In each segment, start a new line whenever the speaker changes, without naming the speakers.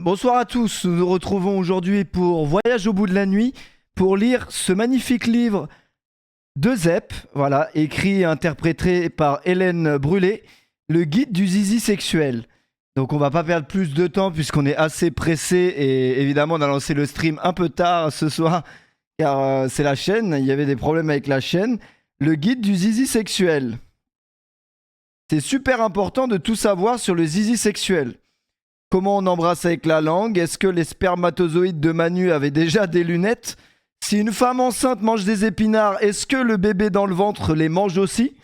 Bonsoir à tous, nous nous retrouvons aujourd'hui pour Voyage au bout de la nuit pour lire ce magnifique livre de Zep, voilà, écrit et interprété par Hélène Brûlé, le guide du zizi sexuel. Donc on va pas perdre plus de temps puisqu'on est assez pressé et évidemment on a lancé le stream un peu tard ce soir car c'est la chaîne, il y avait des problèmes avec la chaîne. Le guide du zizi sexuel. C'est super important de tout savoir sur le zizi sexuel. Comment on embrasse avec la langue? Est-ce que les spermatozoïdes de Manu avaient déjà des lunettes? Si une femme enceinte mange des épinards, est-ce que le bébé dans le ventre les mange aussi?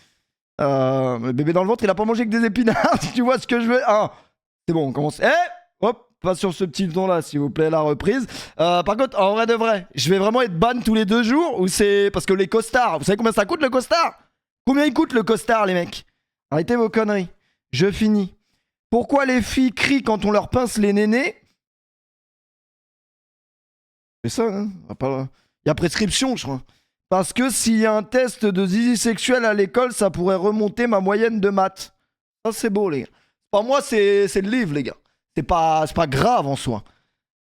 Le bébé dans le ventre, il a pas mangé que des épinards, si tu vois ce que je veux. Ah, c'est bon, on commence. Hop, pas sur ce petit ton là, s'il vous plaît, la reprise. Par contre, en vrai de vrai, je vais vraiment être ban tous les 2 jours ou c'est parce que les costards, vous savez combien ça coûte le costard? Combien il coûte le costard, les mecs? Arrêtez vos conneries. Je finis. Pourquoi les filles crient quand on leur pince les nénés? C'est ça, hein? Il y a prescription, je crois. Parce que s'il y a un test de zizi sexuel à l'école, ça pourrait remonter ma moyenne de maths. Ça, c'est beau, les gars. Pas moi, c'est le livre, les gars. C'est pas grave en soi.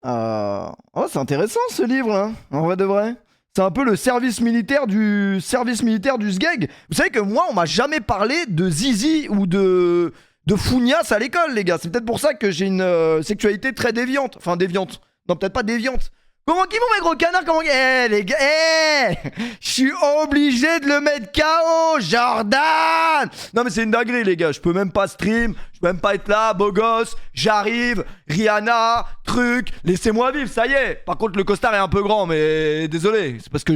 Oh, c'est intéressant, ce livre, hein, en vrai de vrai. C'est un peu le service militaire du SGEG. Vous savez que moi, on m'a jamais parlé de zizi ou de fougnasse à l'école, les gars. C'est peut-être pour ça que j'ai une sexualité très déviante. Enfin, déviante. Non, peut-être pas déviante. Comment qu'ils vont, mes gros canards? Comment... les gars, je suis obligé de le mettre KO, Jordan. Non, mais c'est une dinguerie, les gars. Je peux même pas stream. Je peux même pas être là, beau gosse. J'arrive. Rihanna, truc. Laissez-moi vivre, ça y est. Par contre, le costard est un peu grand, mais désolé. C'est parce que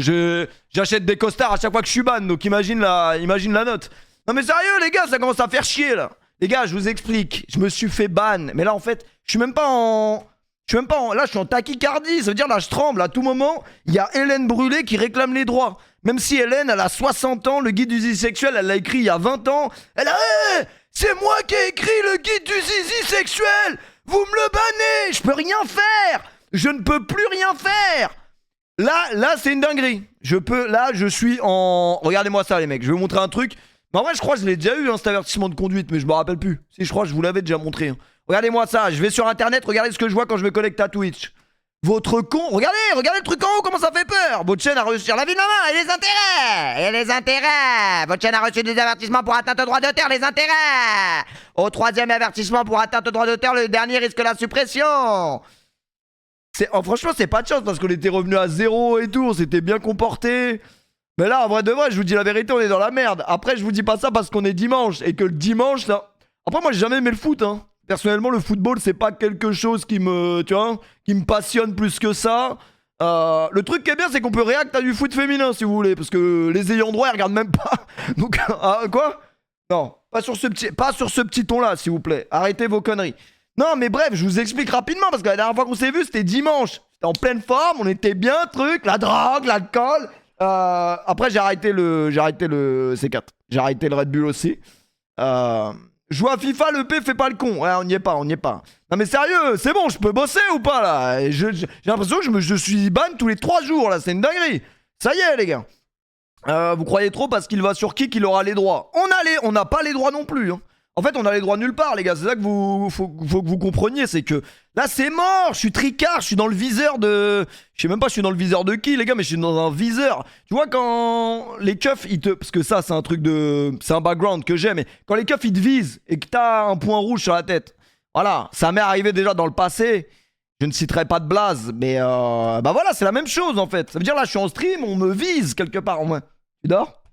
j'achète des costards à chaque fois que je suis ban. Donc imagine la note. Non, mais sérieux, les gars, ça commence à faire chier, là. Les gars, je vous explique. Je me suis fait ban. Mais là, en fait, je suis même pas en... Là, je suis en tachycardie. Ça veut dire, là, je tremble. À tout moment, il y a Hélène Brûlé qui réclame les droits. Même si Hélène, elle a 60 ans, le guide du zizi sexuel, elle l'a écrit il y a 20 ans. Elle a... c'est moi qui ai écrit le guide du zizi sexuel. Vous me le bannez. Je peux rien faire. Je ne peux plus rien faire. Là, c'est une dinguerie. Là, je suis en... Regardez-moi ça, les mecs. Je vais vous montrer un truc. Mais en vrai, je crois que je l'ai déjà eu, hein, cet avertissement de conduite, mais je me rappelle plus. Si, je crois que je vous l'avais déjà montré. Hein. Regardez-moi ça, je vais sur internet, regardez ce que je vois quand je me connecte à Twitch. Votre con, regardez le truc en haut, comment ça fait peur. Votre chaîne a reçu la vie de ma main, et les intérêts. Votre chaîne a reçu des avertissements pour atteinte au droit d'auteur, les intérêts. Au 3e avertissement pour atteinte au droit d'auteur, le dernier risque la suppression. Franchement, c'est pas de chance, parce qu'on était revenu à 0 et tout, on s'était bien comporté. Mais là, en vrai de vrai, je vous dis la vérité, on est dans la merde. Après, je vous dis pas ça parce qu'on est dimanche, et que le dimanche, là... Après, moi, j'ai jamais aimé le foot, hein. Personnellement, le football, c'est pas quelque chose qui me, qui me passionne plus que ça. Le truc qui est bien, c'est qu'on peut réacter à du foot féminin, si vous voulez, parce que les ayants droit, ils regardent même pas. Donc, quoi? Non, pas sur ce petit ton-là, s'il vous plaît. Arrêtez vos conneries. Non, mais bref, je vous explique rapidement, parce que la dernière fois qu'on s'est vu, c'était dimanche. C'était en pleine forme, on était bien, la drogue, l'alcool. Après, j'ai arrêté le C4. J'ai arrêté le Red Bull aussi. Jouer à FIFA, le P fait pas le con. Ouais, on y est pas. Non mais sérieux, c'est bon, je peux bosser ou pas là? J'ai l'impression que je suis ban tous les 3 jours là, c'est une dinguerie. Ça y est les gars. Vous croyez trop parce qu'il va sur Kik, il aura les droits. On n'a pas les droits non plus. Hein. En fait, on a les droits nulle part les gars. C'est ça que faut que vous compreniez, c'est que là c'est mort. Je suis tricard, je suis dans le viseur de... Je sais même pas je suis dans le viseur de qui les gars, mais je suis dans un viseur. Tu vois quand les keufs ils te... Parce que ça c'est un truc de... C'est un background que j'ai, mais quand les keufs ils te visent et que t'as un point rouge sur la tête. Voilà, ça m'est arrivé déjà dans le passé. Je ne citerai pas de blase, mais bah voilà, c'est la même chose en fait. Ça veut dire là je suis en stream, on me vise quelque part au moins. Tu dors?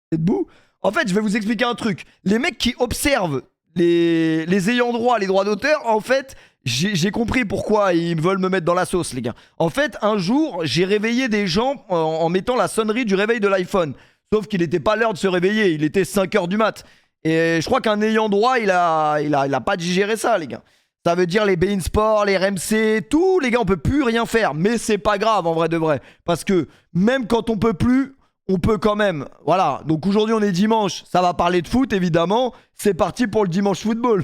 T'es debout? En fait, je vais vous expliquer un truc. Les mecs qui observent les ayants droit, les droits d'auteur, en fait, j'ai compris pourquoi ils veulent me mettre dans la sauce, les gars. En fait, un jour, j'ai réveillé des gens en mettant la sonnerie du réveil de l'iPhone. Sauf qu'il n'était pas l'heure de se réveiller, il était 5h du mat. Et je crois qu'un ayant droit, il a pas digéré ça, les gars. Ça veut dire les Bein Sport, les RMC, tout, les gars, on peut plus rien faire. Mais c'est pas grave, en vrai de vrai. Parce que même quand on peut plus... On peut quand même, voilà. Donc aujourd'hui on est dimanche, ça va parler de foot évidemment. C'est parti pour le dimanche football.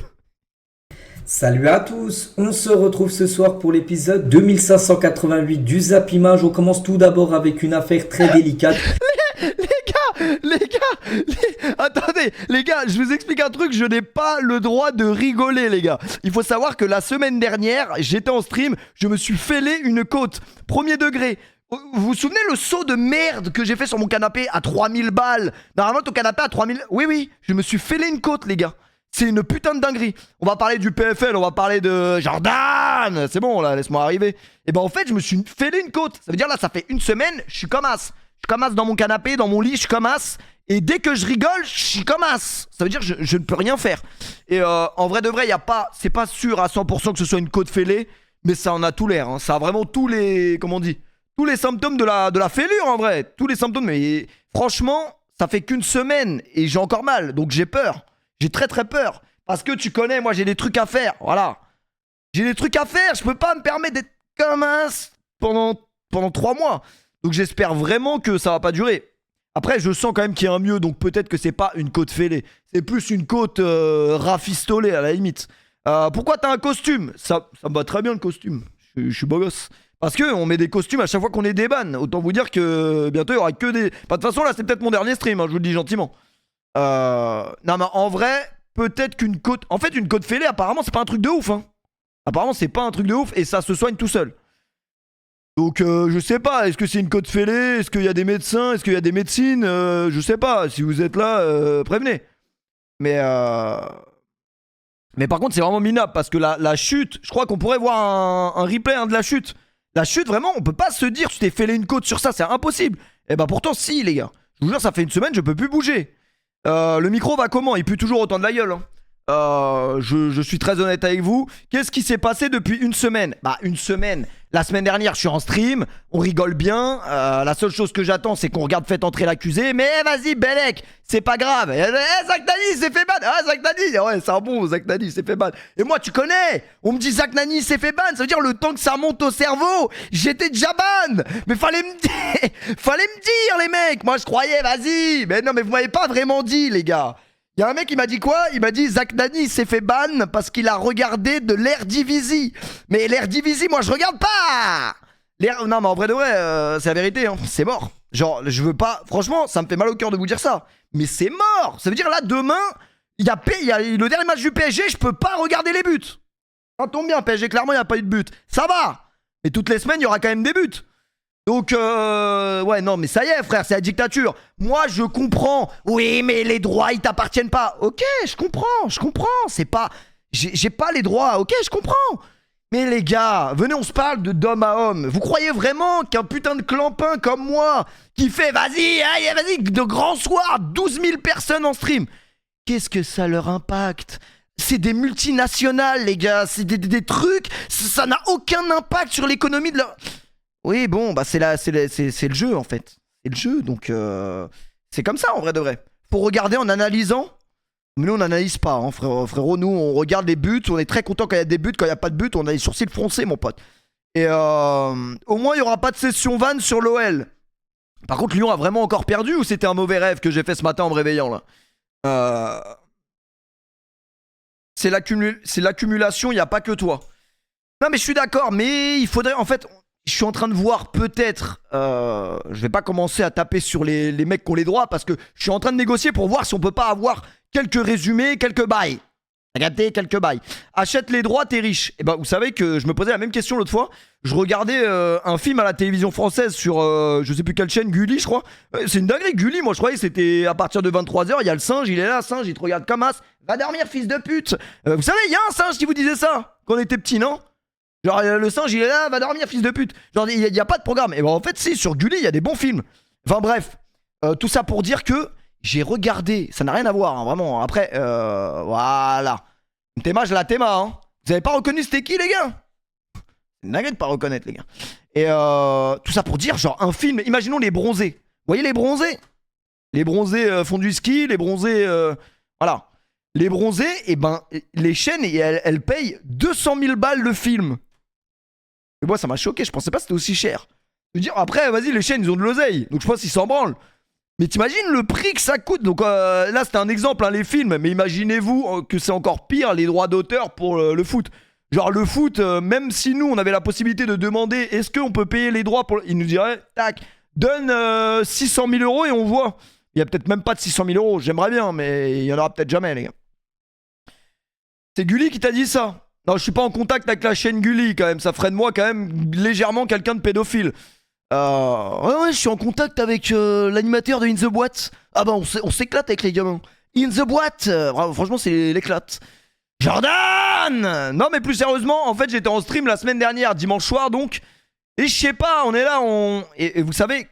Salut à tous, on se retrouve ce soir pour l'épisode 2588 du Zap Image. On commence tout d'abord avec une affaire très délicate.
Les gars, Les gars, attendez, les gars, je vous explique un truc, je n'ai pas le droit de rigoler, les gars. Il faut savoir que la semaine dernière, j'étais en stream, je me suis fêlé une côte. Premier degré. Vous vous souvenez le saut de merde que j'ai fait sur mon canapé à 3000 balles? Normalement, ton canapé à 3000... Oui, je me suis fêlé une côte, les gars. C'est une putain de dinguerie. On va parler du PFL, on va parler de Jordan. C'est bon, là, laisse-moi arriver. Et ben, en fait, je me suis fêlé une côte. Ça veut dire, là, ça fait une semaine, je suis comme as. Je suis comme as dans mon canapé, dans mon lit, je suis comme as. Et dès que je rigole, je suis comme as. Ça veut dire, je ne peux rien faire. Et en vrai de vrai, y a pas... c'est pas sûr à 100% que ce soit une côte fêlée, mais ça en a tout l'air. Hein. Ça a vraiment tous les... comment on dit? Tous les symptômes de la fêlure en vrai. Tous les symptômes. Mais franchement, ça fait qu'une semaine et j'ai encore mal. Donc j'ai peur. J'ai très très peur. Parce que tu connais, moi j'ai des trucs à faire. Voilà. J'ai des trucs à faire. Je peux pas me permettre d'être comme un pendant 3 mois. Donc j'espère vraiment que ça va pas durer. Après, je sens quand même qu'il y a un mieux. Donc peut-être que c'est pas une côte fêlée. C'est plus une côte rafistolée à la limite. Pourquoi t'as un costume? Ça me va très bien le costume. Je suis beau gosse. Parce qu'on met des costumes à chaque fois qu'on est des bannes. Autant vous dire que bientôt il y aura que des... Bah, de toute façon là c'est peut-être mon dernier stream, hein, je vous le dis gentiment. Non mais en vrai, peut-être qu'une côte... En fait une côte fêlée apparemment c'est pas un truc de ouf. Hein. Apparemment c'est pas un truc de ouf et ça se soigne tout seul. Donc je sais pas, est-ce que c'est une côte fêlée? Est-ce qu'il y a des médecins? Est-ce qu'il y a des médecines? Je sais pas, si vous êtes là, prévenez. Mais par contre c'est vraiment minable parce que la chute, je crois qu'on pourrait voir un replay de la chute. La chute, vraiment, on peut pas se dire tu t'es fêlé une côte sur ça, c'est impossible. Et bah pourtant, si, les gars. Je vous jure, ça fait une semaine, je peux plus bouger. Le micro va comment? Il pue toujours autant de la gueule. Hein. Je suis très honnête avec vous. Qu'est-ce qui s'est passé depuis une semaine? Bah, une semaine. La semaine dernière, je suis en stream, on rigole bien. La seule chose que j'attends, c'est qu'on regarde Faites entrer l'accusé. Mais vas-y, Belek, c'est pas grave. Zach Nani s'est fait ban. Ah, Zach Nani, ouais, c'est un bon, Zach Nani s'est fait ban. Et moi, tu connais, on me dit Zach Nani s'est fait ban. Ça veut dire le temps que ça monte au cerveau, j'étais déjà ban. Mais fallait me dire, les mecs. Moi, je croyais, vas-y. Mais non, mais vous m'avez pas vraiment dit, les gars. Y'a un mec qui m'a dit quoi? Il m'a dit Zach Nani s'est fait ban parce qu'il a regardé de l'Eredivisie. Mais l'Eredivisie, moi je regarde pas. Non mais en vrai de vrai, c'est la vérité, hein. C'est mort. Genre, je veux pas... Franchement, ça me fait mal au cœur de vous dire ça. Mais c'est mort. Ça veut dire là, demain, il y a le dernier match du PSG, je peux pas regarder les buts. Ça tombe bien, PSG, clairement, il n'y a pas eu de but. Ça va. Mais toutes les semaines, il y aura quand même des buts. Donc, ouais, non, mais ça y est, frère, c'est la dictature. Moi, je comprends. Oui, mais les droits, ils t'appartiennent pas. Ok, je comprends. C'est pas... J'ai pas les droits, ok, je comprends. Mais les gars, venez, on se parle de d'homme à homme. Vous croyez vraiment qu'un putain de clampin comme moi, qui fait, vas-y, de grands soirs, 12 000 personnes en stream, qu'est-ce que ça leur impacte? C'est des multinationales, les gars. C'est des trucs, ça n'a aucun impact sur l'économie de leur... Oui, bon, bah c'est le jeu en fait. C'est le jeu, donc c'est comme ça en vrai de vrai. Faut regarder en analysant. Mais nous on n'analyse pas, hein, frérot. Nous on regarde les buts, on est très content quand il y a des buts, quand il n'y a pas de but, on a les sourcils froncés, mon pote. Et au moins il n'y aura pas de session van sur l'OL. Par contre, Lyon a vraiment encore perdu ou c'était un mauvais rêve que j'ai fait ce matin en me réveillant là? C'est l'accumulation, il n'y a pas que toi. Non mais je suis d'accord, mais il faudrait en fait... Je suis en train de voir peut-être, je vais pas commencer à taper sur les mecs qui ont les droits parce que je suis en train de négocier pour voir si on peut pas avoir quelques résumés, quelques bails. Regardez, quelques bails. Achète les droits, t'es riche. Et bah vous savez que je me posais la même question l'autre fois. Je regardais un film à la télévision française sur je sais plus quelle chaîne, Gulli je crois. C'est une dinguerie Gulli, moi je croyais que c'était à partir de 23h, il y a le singe, il est là, singe, il te regarde comme as. Va dormir fils de pute. Vous savez, il y a un singe qui vous disait ça quand on était petit, non? Genre le singe il est là, va dormir fils de pute. Genre il y a pas de programme. Et ben en fait si, sur Gulli il y a des bons films. Enfin bref, tout ça pour dire que j'ai regardé, ça n'a rien à voir hein, vraiment. Après, voilà. Théma, je la Théma hein. Vous avez pas reconnu c'était qui les gars? C'est une dinguerie de pas reconnaître les gars. Et tout ça pour dire genre un film, imaginons les bronzés. Vous voyez les bronzés? Les bronzés font du ski, les bronzés... voilà. Les bronzés, et ben les chaînes elles payent 200 000 balles le film. Et moi ça m'a choqué, je pensais pas que c'était aussi cher. Je veux dire, après vas-y les chaînes ils ont de l'oseille, donc je pense qu'ils s'en branlent. Mais t'imagines le prix que ça coûte. Donc là c'était un exemple hein, les films, mais imaginez-vous que c'est encore pire les droits d'auteur pour le foot. Genre le foot, même si nous on avait la possibilité de demander est-ce qu'on peut payer les droits pour... Ils nous diraient, tac, donne 600 000 € et on voit. Il y a peut-être même pas de 600 000 euros. J'aimerais bien, mais il y en aura peut-être jamais, les gars. C'est Gulli qui t'a dit ça? Non, je suis pas en contact avec la chaîne Gulli quand même. Ça ferait de moi quand même légèrement quelqu'un de pédophile. Ouais, je suis en contact avec l'animateur de In The Boîte. Ah bah on s'éclate avec les gamins. In The Boîte, franchement c'est l'éclate. Jordan! Non mais plus sérieusement, en fait j'étais en stream la semaine dernière, dimanche soir donc. Et je sais pas, on est là, et vous savez,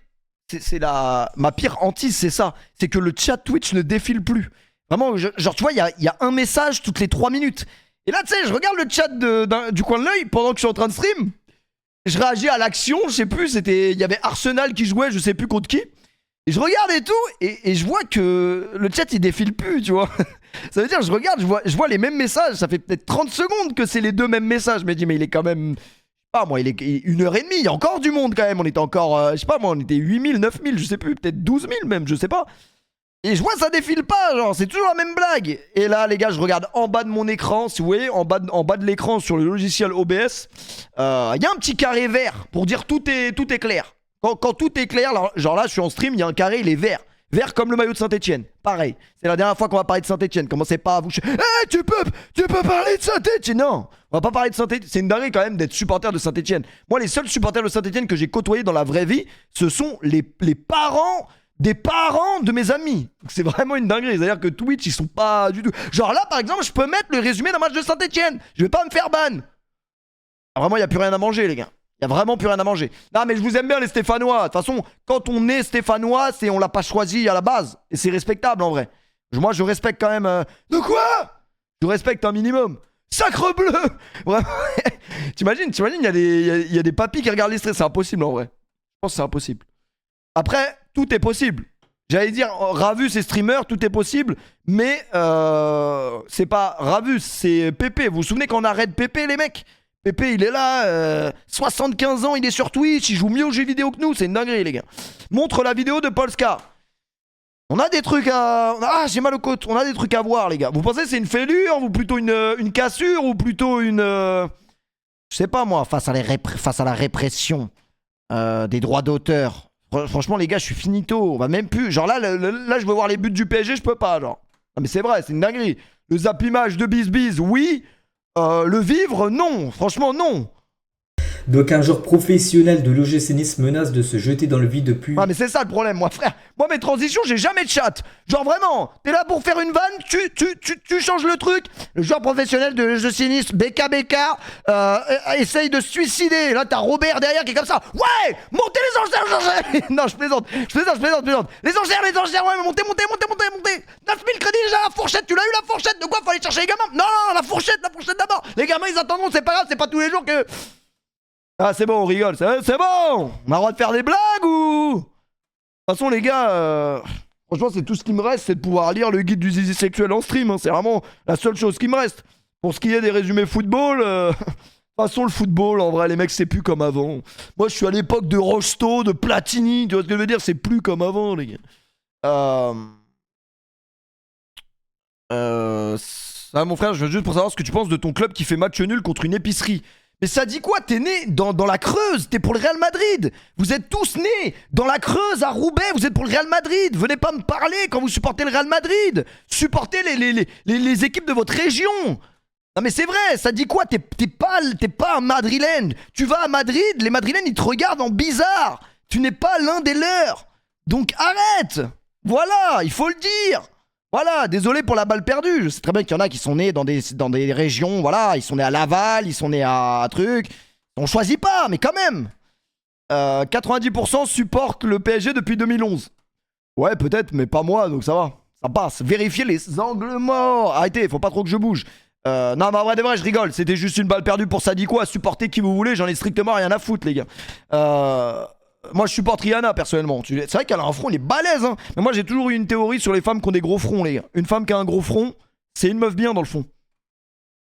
c'est ma pire hantise, c'est ça. C'est que le chat Twitch ne défile plus. Vraiment, genre tu vois, il y a un message toutes les 3 minutes. Et là tu sais, je regarde le chat du coin de l'œil pendant que je suis en train de stream. Je réagis à l'action, je sais plus, il y avait Arsenal qui jouait, je sais plus contre qui. Et je regarde et tout, et je vois que le chat il défile plus, tu vois. Ça veut dire, je regarde, je vois les mêmes messages, ça fait peut-être 30 secondes que c'est les deux mêmes messages. Je me dis, mais il est quand même, je sais pas moi, il est 1h30, il y a encore du monde quand même. On était encore, je sais pas moi, on était 8000, 9000, je sais plus, peut-être 12 000 même, je sais pas. Et je vois ça défile pas, genre c'est toujours la même blague. Et là les gars, je regarde en bas de mon écran, si vous voyez, en bas de l'écran sur le logiciel OBS, il y a un petit carré vert pour dire tout est clair. Quand tout est clair, genre là je suis en stream, il y a un carré, il est vert. Vert comme le maillot de Saint-Etienne. Pareil, c'est la dernière fois qu'on va parler de Saint-Etienne. Commencez pas à vous... Eh, tu peux parler de Saint-Etienne. Non, on va pas parler de Saint-Etienne. C'est une dinguerie quand même d'être supporter de Saint-Etienne. Moi les seuls supporters de Saint-Etienne que j'ai côtoyés dans la vraie vie, ce sont les parents des parents de mes amis. C'est vraiment une dinguerie. C'est-à-dire que Twitch, ils sont pas du tout... Genre là, par exemple, je peux mettre le résumé d'un match de Saint-Etienne. Je vais pas me faire ban. Ah, vraiment, il y a plus rien à manger, les gars. Il y a vraiment plus rien à manger. Non, mais je vous aime bien, les Stéphanois. De toute façon, quand on est Stéphanois, on l'a pas choisi à la base. Et c'est respectable, en vrai. Moi, je respecte quand même... De quoi? Je respecte un minimum. Sacre bleu. Vraiment. T'imagines, il y a des papis qui regardent les streams. C'est impossible, en vrai. Je pense que c'est impossible. Après, tout est possible. J'allais dire, Ravus et streamer, tout est possible. Mais c'est pas Ravus, c'est Pépé. Vous vous souvenez qu'on arrête Pépé, les mecs? Pépé, il est là, 75 ans, il est sur Twitch, il joue mieux aux jeux vidéo que nous. C'est une dinguerie, les gars. Montre la vidéo de Polska. On a des trucs à... Ah, j'ai mal aux côtes. On a des trucs à voir, les gars. Vous pensez que c'est une fêlure ou plutôt une cassure ou plutôt une... Je sais pas, moi, face à la répression des droits d'auteur. Franchement, les gars, je suis finito. On va même plus. Genre là, je veux voir les buts du PSG, je peux pas. Genre. Non, mais c'est vrai, c'est une dinguerie. Le zappimage de Biz, oui. Le vivre, non. Franchement, non.
Donc un joueur professionnel de l'OGC Nice menace de se jeter dans le vide depuis...
Ah mais c'est ça le problème, moi frère. Moi mes transitions, j'ai jamais de chat. Genre vraiment, t'es là pour faire une vanne, tu changes le truc. Le joueur professionnel de l'OGC Nice, BKBK, essaye de se suicider. Là t'as Robert derrière qui est comme ça. Ouais, montez les enchères. Non, je plaisante. Les enchères, ouais, montez. 9000 crédits déjà, la fourchette, tu l'as eu la fourchette. De quoi faut aller chercher les gamins? Non, la fourchette d'abord. Les gamins ils attendront, c'est pas grave, c'est pas tous les jours que... Ah c'est bon, on rigole, c'est bon. On a le droit de faire des blagues ou... De toute façon les gars, franchement c'est tout ce qui me reste, c'est de pouvoir lire le guide du zizi sexuel en stream, hein. C'est vraiment la seule chose qui me reste. Pour ce qui est des résumés football, de toute façon le football en vrai les mecs c'est plus comme avant. Moi je suis à l'époque de Rocheteau, de Platini, tu vois ce que je veux dire, c'est plus comme avant les gars. Ça mon frère, je veux juste pour savoir ce que tu penses de ton club qui fait match nul contre une épicerie. Mais ça dit quoi? T'es né dans la Creuse, t'es pour le Real Madrid. Vous êtes tous nés dans la Creuse, à Roubaix, vous êtes pour le Real Madrid. Venez pas me parler quand vous supportez le Real Madrid. Supportez les équipes de votre région. Non mais c'est vrai, ça dit quoi? T'es pas un Madrilène. Tu vas à Madrid, les Madrilènes ils te regardent en bizarre. Tu n'es pas l'un des leurs. Donc arrête. Voilà, il faut le dire. Voilà, désolé pour la balle perdue. Je sais très bien qu'il y en a qui sont nés dans des régions, voilà, ils sont nés à Laval, ils sont nés à truc. On choisit pas, mais quand même. 90% supportent le PSG depuis 2011. Ouais, peut-être, mais pas moi, donc ça va. Ça passe. Vérifiez les angles morts. Arrêtez, faut pas trop que je bouge. Non, mais en vrai de vrai, je rigole. C'était juste une balle perdue pour ça dit quoi. Supportez qui vous voulez, j'en ai strictement rien à foutre, les gars. Moi je supporte Rihanna personnellement. C'est vrai qu'elle a un front, elle est balèze hein. Mais moi j'ai toujours eu une théorie sur les femmes qui ont des gros fronts les gars. Une femme qui a un gros front, c'est une meuf bien dans le fond.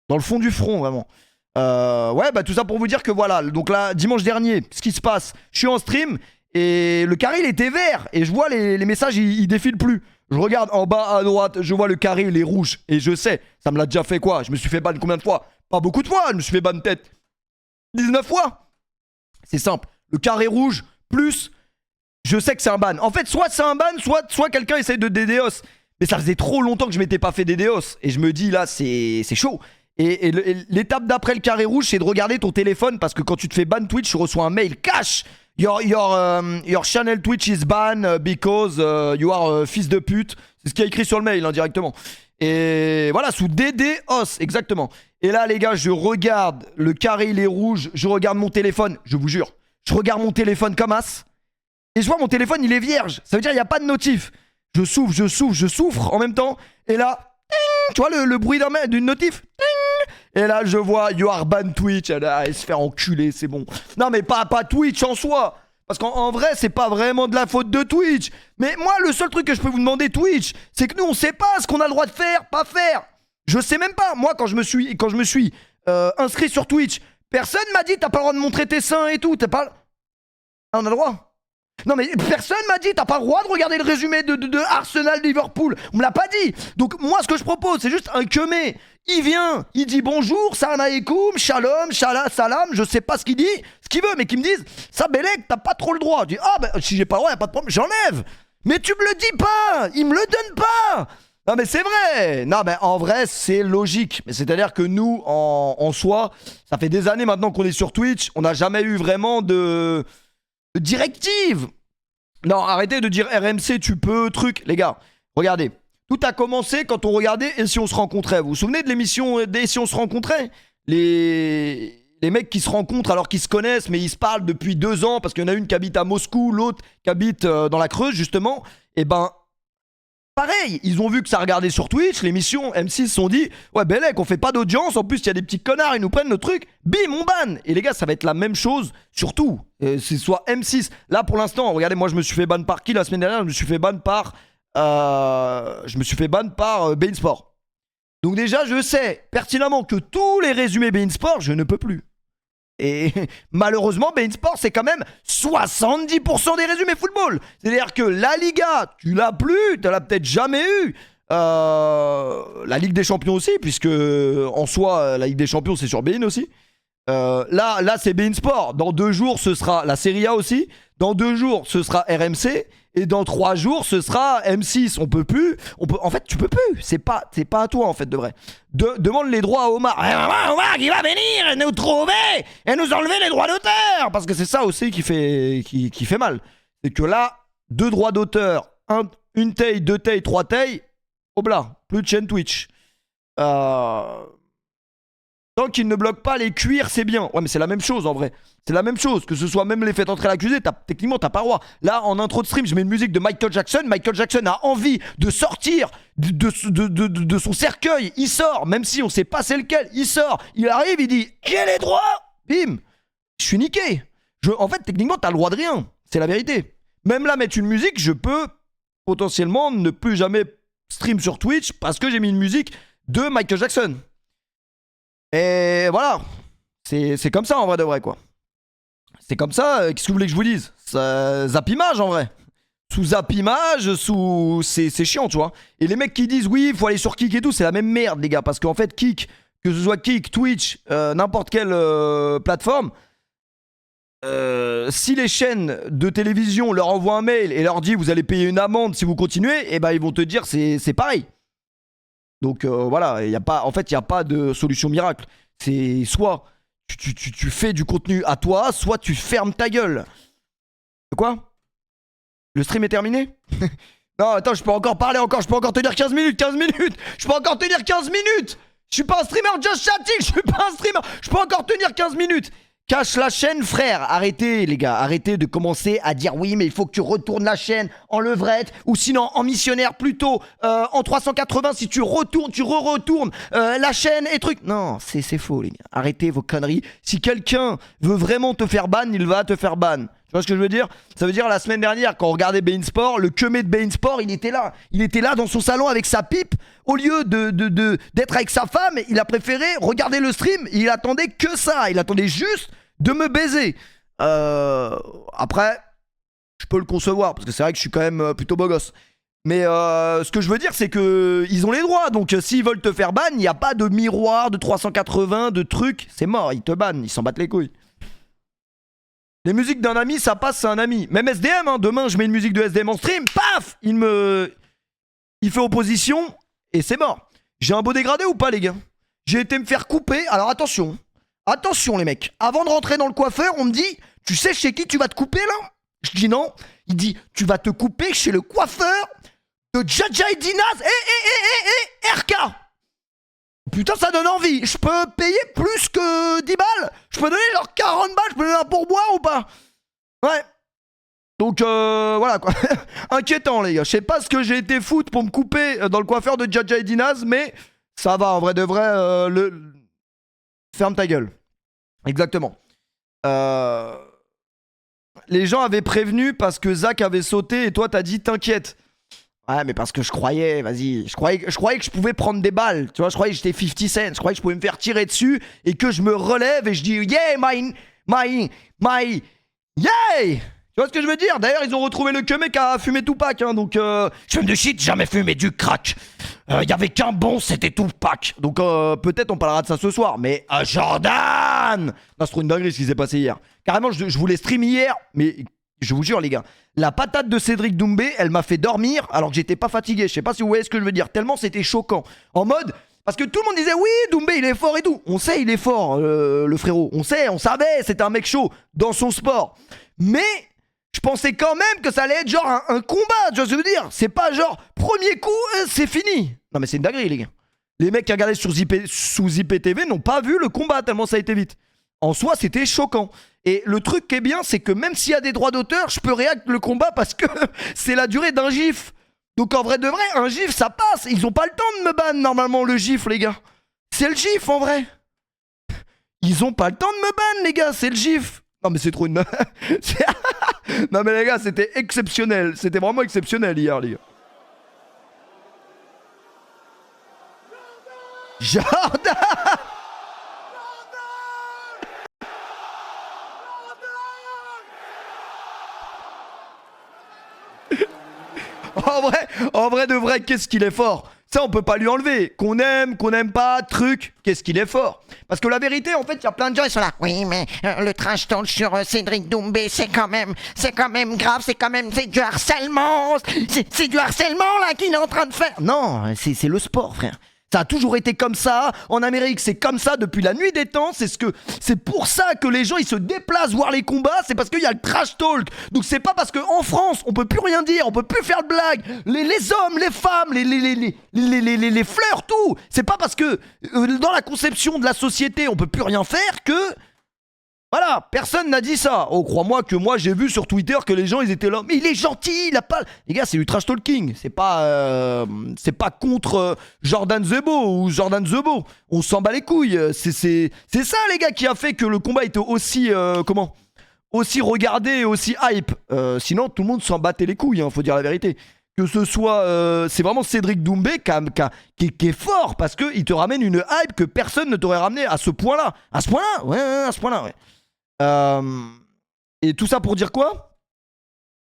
Dans le fond du front vraiment. Ouais bah tout ça pour vous dire que voilà. Donc là dimanche dernier, ce qui se passe, je suis en stream et le carré il était vert. Et je vois les messages ils défilent plus. Je regarde en bas à droite, je vois le carré il est rouge. Et je sais, ça me l'a déjà fait quoi. Je me suis fait ban combien de fois? Pas beaucoup de fois, je me suis fait ban peut-être 19 fois. C'est simple, le carré rouge plus je sais que c'est un ban. En fait, soit c'est un ban, soit quelqu'un essaye de DDoS. Mais ça faisait trop longtemps que je m'étais pas fait DDoS. Et je me dis, là, c'est chaud. Et l'étape d'après le carré rouge, c'est de regarder ton téléphone. Parce que quand tu te fais ban Twitch, tu reçois un mail cash. Your channel Twitch is banned because you are fils de pute. C'est ce qu'il y a écrit sur le mail, hein, directement. Et voilà, sous DDoS, exactement. Et là, les gars, je regarde, le carré, il est rouge. Je regarde mon téléphone, je vous jure. Je regarde mon téléphone comme as. Et je vois mon téléphone, il est vierge. Ça veut dire qu'il n'y a pas de notif. Je souffre en même temps. Et là, ting, tu vois le bruit d'une notif, ting. Et là, je vois You are ban Twitch. Elle se faire enculer, c'est bon. Non, mais pas Twitch en soi. Parce qu'en vrai, c'est pas vraiment de la faute de Twitch. Mais moi, le seul truc que je peux vous demander, Twitch, c'est que nous, on sait pas ce qu'on a le droit de faire, pas faire. Je sais même pas. Moi, quand je me suis inscrit sur Twitch, personne m'a dit t'as pas le droit de montrer tes seins et tout. T'as pas. Ah, on a le droit. Non mais personne m'a dit t'as pas le droit de regarder le résumé de Arsenal Liverpool. On me l'a pas dit. Donc moi ce que je propose c'est juste un kemé. Il vient, il dit bonjour, salam alaikum, shalom, salam, je sais pas ce qu'il dit, ce qu'il veut, mais qu'il me dise ça Bellec t'as pas trop le droit. Je dis ah ben si j'ai pas le droit y'a pas de problème, j'enlève. Mais tu me le dis pas, il me le donne pas. Non mais c'est vrai. Non mais en vrai c'est logique. Mais c'est-à-dire que nous en soi, ça fait des années maintenant qu'on est sur Twitch, on n'a jamais eu vraiment de directive. Non, arrêtez de dire RMC, tu peux, truc. Les gars, regardez. Tout a commencé quand on regardait Et si on se rencontrait. Vous vous souvenez de l'émission Et si on se rencontrait? Les mecs qui se rencontrent alors qu'ils se connaissent, mais ils se parlent depuis 2 ans parce qu'il y en a une qui habite à Moscou, l'autre qui habite dans la Creuse, justement. Et ben, pareil, ils ont vu que ça regardait sur Twitch, l'émission, M6 se sont dit ouais Bellec, on fait pas d'audience, en plus il y a des petits connards, ils nous prennent notre truc, bim, on ban. Et les gars, ça va être la même chose, surtout, c'est soit M6. Là pour l'instant, regardez, moi je me suis fait ban par qui la semaine dernière? Je me suis fait ban par Bein Sport. Donc déjà, je sais pertinemment que tous les résumés Bein Sport, je ne peux plus. Et malheureusement, Bein Sport, c'est quand même 70% des résumés football. C'est-à-dire que la Liga, tu l'as plus, tu l'as peut-être jamais eu. La Ligue des Champions aussi, puisque en soi, la Ligue des Champions, c'est sur Bein aussi. Là, c'est Bein Sport. Dans 2 jours, ce sera la Serie A aussi. Dans 2 jours, ce sera RMC. Et dans 3 jours, ce sera M6. On peut plus. En fait, tu peux plus. C'est pas à toi, en fait, de vrai. Demande les droits à Omar. Omar qui va venir nous trouver et nous enlever les droits d'auteur. Parce que c'est ça aussi qui fait mal. C'est que là, 2 droits d'auteur, une taille, 2 tailles, 3 tailles. Obla, plus de chaîne Twitch. Tant qu'il ne bloque pas les cuirs, c'est bien. Ouais, mais c'est la même chose en vrai. C'est la même chose. Que ce soit même les faits entrer l'accusé, techniquement, t'as pas le droit. Là, en intro de stream, je mets une musique de Michael Jackson. Michael Jackson a envie de sortir de son cercueil. Il sort, même si on sait pas c'est lequel. Il sort, il arrive, il dit j'ai les droits. Bim. Je suis niqué. En fait, techniquement, t'as le droit de rien. C'est la vérité. Même là, mettre une musique, je peux potentiellement ne plus jamais stream sur Twitch parce que j'ai mis une musique de Michael Jackson. Et voilà, c'est comme ça en vrai de vrai quoi. C'est comme ça, qu'est-ce que vous voulez que je vous dise? Zappimage en vrai. Sous zappimage, c'est chiant tu vois. Et les mecs qui disent oui, il faut aller sur Kick et tout, c'est la même merde les gars. Parce qu'en fait Kick, que ce soit Kick, Twitch, n'importe quelle plateforme, si les chaînes de télévision leur envoient un mail et leur dit vous allez payer une amende si vous continuez, et ben ils vont te dire c'est pareil. Donc voilà, en fait, il n'y a pas de solution miracle. C'est soit tu fais du contenu à toi, soit tu fermes ta gueule. Quoi? Le stream est terminé? Non, attends, je peux encore parler je peux encore tenir 15 minutes. Je peux encore tenir 15 minutes. Je suis pas un streamer just chatting, je suis pas un streamer. Je peux encore tenir 15 minutes. Cache la chaîne, frère. Arrêtez, les gars. Arrêtez de commencer à dire oui, mais il faut que tu retournes la chaîne en levrette ou sinon en missionnaire plutôt en 380 si tu retournes, tu re-retournes la chaîne et trucs. Non, c'est faux, les gars. Arrêtez vos conneries. Si quelqu'un veut vraiment te faire ban, il va te faire ban. Tu vois ce que je veux dire? Ça veut dire la semaine dernière, quand on regardait Bein Sport, le kemé de Bein Sport, il était là. Il était là dans son salon avec sa pipe. Au lieu d'être avec sa femme, il a préféré regarder le stream. Il attendait que ça. Il attendait juste de me baiser. Après, je peux le concevoir, parce que c'est vrai que je suis quand même plutôt beau gosse. Mais ce que je veux dire, c'est qu'ils ont les droits. Donc s'ils veulent te faire ban, il n'y a pas de miroir, de 380, de trucs. C'est mort, ils te bannent, ils s'en battent les couilles. Les musiques d'un ami, ça passe, c'est un ami. Même SDM, hein, demain je mets une musique de SDM en stream, paf, il fait opposition et c'est mort. J'ai un beau dégradé ou pas les gars? J'ai été me faire couper, alors attention. Attention les mecs, avant de rentrer dans le coiffeur, on me dit, tu sais chez qui tu vas te couper là? Je dis non. Il dit, tu vas te couper chez le coiffeur de Jaja et Dinaz et RK. Putain, ça donne envie. Je peux payer plus que 10 balles? Je peux donner genre 40 balles? Je peux donner un pourboire ou pas? Ouais. Donc voilà quoi. Inquiétant les gars. Je sais pas ce que j'ai été foutre pour me couper dans le coiffeur de Jaja et Dinaz, mais ça va en vrai de vrai. Ferme ta gueule. Exactement. Les gens avaient prévenu parce que Zach avait sauté et toi t'as dit t'inquiète. Ouais, mais parce que je croyais, vas-y, je croyais que je pouvais prendre des balles, tu vois, je croyais que j'étais 50 Cent, je croyais que je pouvais me faire tirer dessus et que je me relève et je dis yeah, my, yay! Tu vois ce que je veux dire? D'ailleurs, ils ont retrouvé le mec qui a fumé Tupac, hein, donc je fume du shit, jamais fumé du crack. Y avait qu'un bon, c'était Tupac. Donc peut-être on parlera de ça ce soir, mais Jordan! Non, c'est trop une dinguerie ce qui s'est passé hier. Carrément, je voulais stream hier, mais je vous jure les gars, la patate de Cédric Doumbé, elle m'a fait dormir alors que j'étais pas fatigué. Je sais pas si vous voyez ce que je veux dire, tellement c'était choquant. En mode, parce que tout le monde disait oui, Doumbé il est fort et tout. On sait il est fort, le frérot. On savait, c'était un mec chaud dans son sport. Mais je pensais quand même que ça allait être genre un combat, tu vois ce que je veux dire? C'est pas genre, premier coup, c'est fini. Non mais c'est une dinguerie les gars. Les mecs qui regardaient sous IPTV n'ont pas vu le combat tellement ça a été vite. En soi, c'était choquant. Et le truc qui est bien, c'est que même s'il y a des droits d'auteur, je peux réacter le combat parce que c'est la durée d'un gif. Donc en vrai de vrai, un gif, ça passe. Ils ont pas le temps de me ban normalement le gif, les gars. C'est le gif en vrai. Ils ont pas le temps de me ban, les gars, c'est le gif. Non mais c'est trop une... Non mais les gars, c'était exceptionnel. C'était vraiment exceptionnel hier, les gars. Jordan! En vrai de vrai, qu'est-ce qu'il est fort. Ça, on peut pas lui enlever. Qu'on n'aime pas, truc, qu'est-ce qu'il est fort. Parce que la vérité, en fait, il y a plein de gens, ils sont là.
Oui, mais le trash talk sur Cédric Doumbé, c'est quand même grave, c'est du harcèlement. C'est du harcèlement, là, qu'il est en train de faire.
Non, c'est le sport, frère. Ça a toujours été comme ça. En Amérique, c'est comme ça depuis la nuit des temps. C'est pour ça que les gens ils se déplacent voir les combats. C'est parce qu'il y a le trash talk. Donc c'est pas parce qu'en France on peut plus rien dire, on peut plus faire de blagues. Les hommes, les femmes, les fleurs, tout. C'est pas parce que dans la conception de la société on peut plus rien faire que voilà, personne n'a dit ça. Oh, crois-moi que moi j'ai vu sur Twitter que les gens ils étaient là. Mais il est gentil, il a pas. Les gars, c'est du trash talking. C'est pas contre Jordan Zebo ou Jordan Zebo. On s'en bat les couilles. C'est ça, les gars, qui a fait que le combat était aussi aussi regardé, aussi hype. Sinon, tout le monde s'en battait les couilles. Faut dire la vérité. Que ce soit, c'est vraiment Cédric Doumbé qui est fort parce que il te ramène une hype que personne ne t'aurait ramené à ce point-là. À ce point-là, ouais, à ce point-là, ouais. Et tout ça pour dire quoi?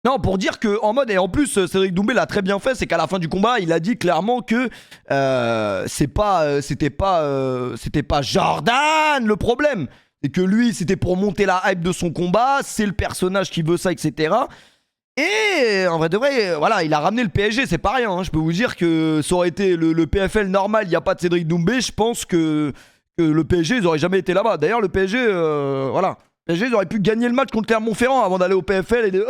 Non, pour dire que en mode, et en plus Cédric Doumbé l'a très bien fait, c'est qu'à la fin du combat il a dit clairement que c'était pas Jordan le problème, et que lui c'était pour monter la hype de son combat, c'est le personnage qui veut ça, etc. Et en vrai de vrai, voilà, il a ramené le PSG, c'est pas rien, hein. Je peux vous dire que ça aurait été le PFL normal, il n'y a pas de Cédric Doumbé, je pense que le PSG ils auraient jamais été là-bas. D'ailleurs le PSG, voilà, PSG ils auraient pu gagner le match contre Clermont-Ferrand avant d'aller au PFL et de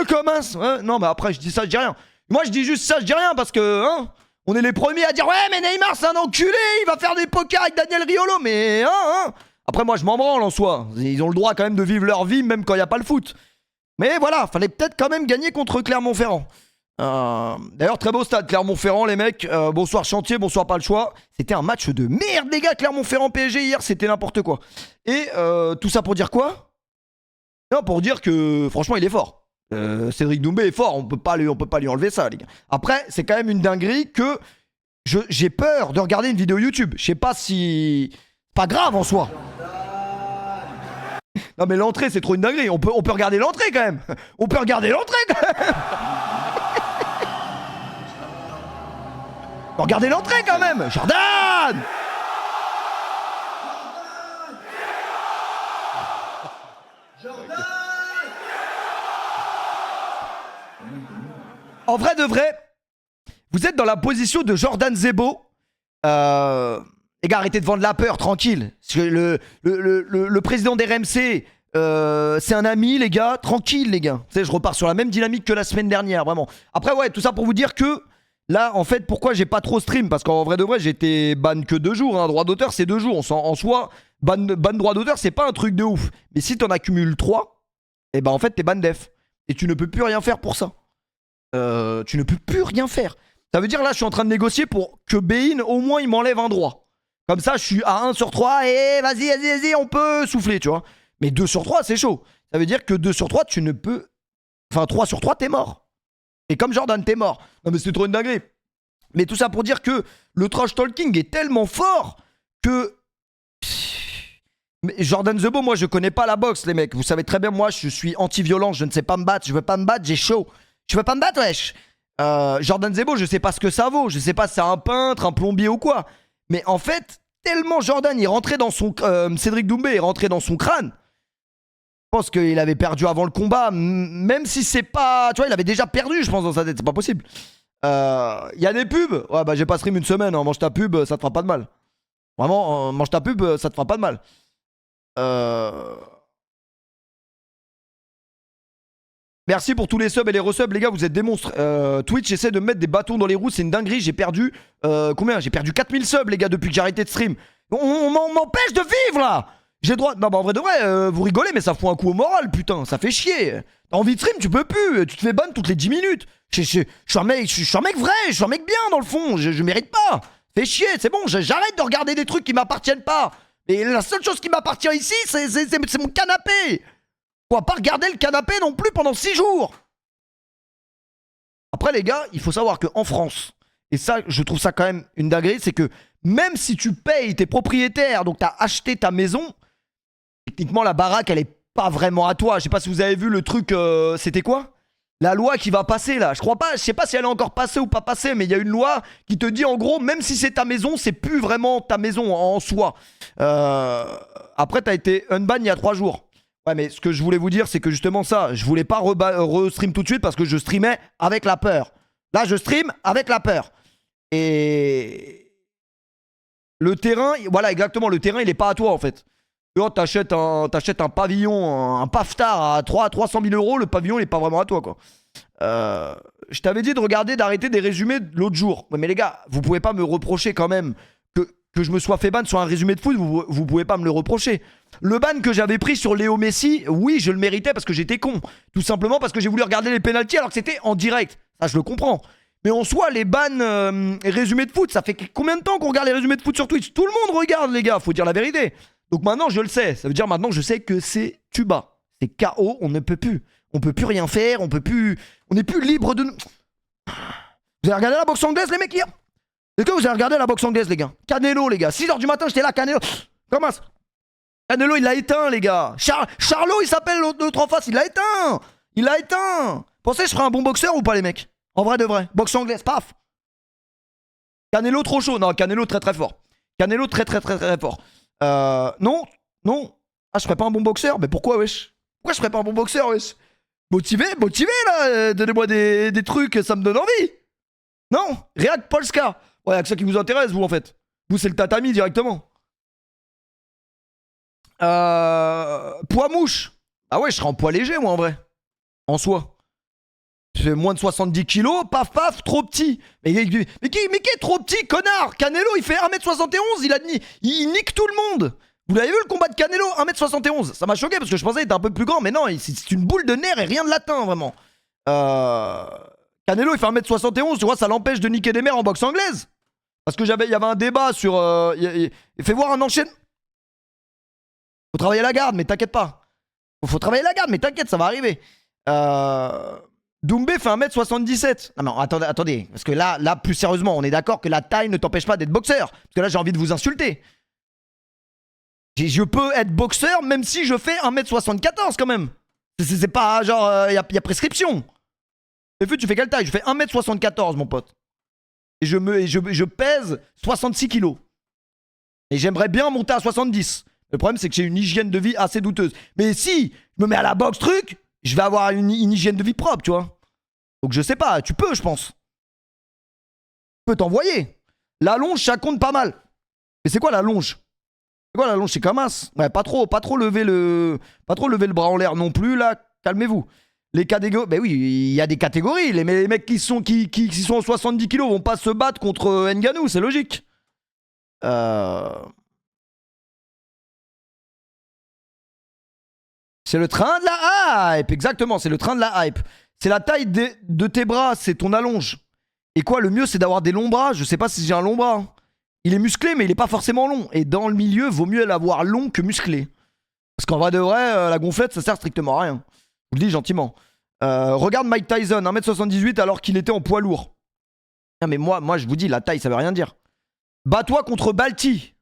comment ouais, non mais après je dis ça, je dis rien. Moi je dis juste ça, je dis rien parce que on est les premiers à dire ouais mais Neymar c'est un enculé, il va faire des pokers avec Daniel Riolo, mais après moi je m'en branle en soi. Ils ont le droit quand même de vivre leur vie même quand il n'y a pas le foot. Mais voilà, fallait peut-être quand même gagner contre Clermont-Ferrand. D'ailleurs, très beau stade, Clermont-Ferrand, les mecs. Bonsoir Chantier, bonsoir Pas le Choix. C'était un match de merde, les gars. Clermont-Ferrand PSG hier, c'était n'importe quoi. Et tout ça pour dire quoi? Non, pour dire que franchement, il est fort. Cédric Doumbé est fort. On peut pas lui enlever ça, les gars. Après, c'est quand même une dinguerie que j'ai peur de regarder une vidéo YouTube. Je sais pas si. Pas grave en soi. Non mais l'entrée c'est trop une dinguerie, on peut regarder l'entrée quand même. On peut regarder l'entrée quand même. Regardez l'entrée quand même. Jordan. Jordan. en vrai de vrai, vous êtes dans la position de Jordan Zebo. Les gars, arrêtez de vendre la peur, tranquille. Parce que le président des RMC, c'est un ami, les gars. Tranquille, les gars. Tu sais, je repars sur la même dynamique que la semaine dernière, vraiment. Après, ouais, tout ça pour vous dire que là, en fait, pourquoi j'ai pas trop stream? Parce qu'en vrai de vrai, j'ai été ban que 2 jours. Hein. Droit d'auteur, c'est 2 jours. En soi, ban droit d'auteur, c'est pas un truc de ouf. Mais si t'en accumules 3, et ben en fait, t'es ban def. Et tu ne peux plus rien faire pour ça. Tu ne peux plus rien faire. Ça veut dire là, je suis en train de négocier pour que Bein, au moins, il m'enlève un droit. Comme ça, je suis à 1 sur 3 et vas-y, on peut souffler, tu vois. Mais 2 sur 3, c'est chaud. Ça veut dire que 2 sur 3, tu ne peux... Enfin, 3 sur 3, t'es mort. Et comme Jordan, t'es mort. Non mais c'est trop une dinguerie. Mais tout ça pour dire que le trash talking est tellement fort que... Mais Jordan Zebo, moi je connais pas la boxe les mecs. Vous savez très bien, moi je suis anti-violence, je ne sais pas me battre, je veux pas me battre, j'ai chaud. Tu veux pas me battre, wesh? Jordan Zebo, je sais pas ce que ça vaut, je sais pas si c'est un peintre, un plombier ou quoi. Mais en fait, tellement Jordan il rentrait dans son... Cédric Doumbé est rentré dans son crâne. Je pense qu'il avait perdu avant le combat, même si c'est pas... Tu vois, il avait déjà perdu, je pense, dans sa tête, c'est pas possible. Y a des pubs. Ouais, bah j'ai pas stream une semaine, hein. Mange ta pub, ça te fera pas de mal. Vraiment, mange ta pub, ça te fera pas de mal. Merci pour tous les subs et les resubs, les gars, vous êtes des monstres. Twitch essaie de me mettre des bâtons dans les roues, c'est une dinguerie. J'ai perdu... combien? J'ai perdu 4000 subs, les gars, depuis que j'ai arrêté de stream. On m'empêche de vivre, là. J'ai droit... Non, bah en vrai de vrai, vous rigolez, mais ça fout un coup au moral, putain. Ça fait chier. T'as envie de stream, tu peux plus. Tu te fais ban toutes les 10 minutes. Je suis un mec vrai, je suis un mec bien, dans le fond. Je mérite pas. Fais chier, c'est bon, j'arrête de regarder des trucs qui m'appartiennent pas. Et la seule chose qui m'appartient ici, c'est mon canapé. On va pas regarder le canapé non plus pendant 6 jours. Après, les gars, il faut savoir qu'en France, et ça, je trouve ça quand même une dinguerie, c'est que même si tu payes tes propriétaires, donc t'as acheté ta maison, techniquement, la baraque, elle est pas vraiment à toi. Je sais pas si vous avez vu le truc, c'était quoi? La loi qui va passer là, je sais pas si elle est encore passée ou pas passée, mais il y a une loi qui te dit en gros, même si c'est ta maison, c'est plus vraiment ta maison en soi. Après, t'as été unban il y a 3 jours. Ouais, mais ce que je voulais vous dire, c'est que justement ça, je voulais pas re-stream tout de suite parce que je streamais avec la peur. Là, je stream avec la peur. Et... Le terrain, voilà exactement, le terrain, il est pas à toi en fait. T'achètes un pavillon, un paftard à 300 000 euros, le pavillon il est pas vraiment à toi quoi. Je t'avais dit de regarder, d'arrêter des résumés l'autre jour. Ouais, mais les gars, vous pouvez pas me reprocher quand même que je me sois fait ban sur un résumé de foot, vous pouvez pas me le reprocher. Le ban que j'avais pris sur Léo Messi, oui je le méritais parce que j'étais con. Tout simplement parce que j'ai voulu regarder les pénaltys alors que c'était en direct. Ça je le comprends. Mais en soi, les bans résumés de foot, ça fait combien de temps qu'on regarde les résumés de foot sur Twitch? Tout le monde regarde les gars, faut dire la vérité. Donc maintenant je le sais, ça veut dire maintenant je sais que c'est tuba. C'est KO, on ne peut plus. On peut plus rien faire, on n'est plus libre de... Vous avez regardé la boxe anglaise les mecs hier? Est-ce que vous avez regardé la boxe anglaise les gars? Canelo les gars, 6h du matin j'étais là, Canelo. Comment ça? Canelo il l'a éteint les gars. Charlot il s'appelle l'autre en face, il l'a éteint. Il l'a éteint. Pensez je serais un bon boxeur ou pas les mecs? En vrai de vrai, boxe anglaise, paf. Canelo trop chaud, non Canelo très très fort. Canelo très fort. Non. Ah, je ferais pas un bon boxeur? Mais pourquoi, wesh? Pourquoi je ferais pas un bon boxeur, wesh? Motivé là. Donnez-moi des trucs, ça me donne envie. Non, React Polska. Ouais, y'a que ça qui vous intéresse, vous, en fait. Vous, c'est le tatami directement. Poids mouche. Ah ouais, je serais en poids léger, moi, en vrai. En soi. Je fais moins de 70 kilos, paf, trop petit. Mais qui est trop petit, connard? Canelo, il fait 1m71, il nique tout le monde. Vous l'avez vu le combat de Canelo, 1m71? Ça m'a choqué parce que je pensais qu'il était un peu plus grand, mais non, c'est une boule de nerfs et rien de latin, vraiment. Canelo, il fait 1m71, tu vois, ça l'empêche de niquer des mères en boxe anglaise. Parce que il y avait un débat sur... Fais voir un enchaînement. Faut travailler la garde, mais t'inquiète pas. Faut travailler la garde, mais t'inquiète, ça va arriver. Doumbé fait 1m77. Non, attendez. Parce que là, plus sérieusement, on est d'accord que la taille ne t'empêche pas d'être boxeur. Parce que là, j'ai envie de vous insulter. Je peux être boxeur même si je fais 1m74 quand même. C'est pas genre, y a prescription. Et puis, tu fais quelle taille? Je fais 1m74, mon pote. Et je pèse 66 kilos. Et j'aimerais bien monter à 70. Le problème, c'est que j'ai une hygiène de vie assez douteuse. Mais si je me mets à la boxe truc, je vais avoir une hygiène de vie propre, tu vois. Donc je sais pas, tu peux, je pense. Tu peux t'envoyer. La longe, ça compte pas mal. Mais c'est quoi la longe? C'est quoi la longe? C'est comme as. Ouais, pas trop lever le bras en l'air non plus, là. Calmez-vous. Les catégories. Ben oui, il y a des catégories. Les mecs qui sont en 70 kilos vont pas se battre contre Ngannou, c'est logique. C'est le train de la hype. Exactement, c'est le train de la hype. C'est la taille de tes bras, c'est ton allonge. Et quoi, le mieux, c'est d'avoir des longs bras. Je sais pas si j'ai un long bras. Hein. Il est musclé, mais il est pas forcément long. Et dans le milieu, vaut mieux l'avoir long que musclé. Parce qu'en vrai de vrai, la gonflette, ça sert strictement à rien. Je vous le dis gentiment. Regarde Mike Tyson, 1m78 alors qu'il était en poids lourd. Non mais moi je vous dis, la taille ça veut rien dire. Bats-toi contre Balti.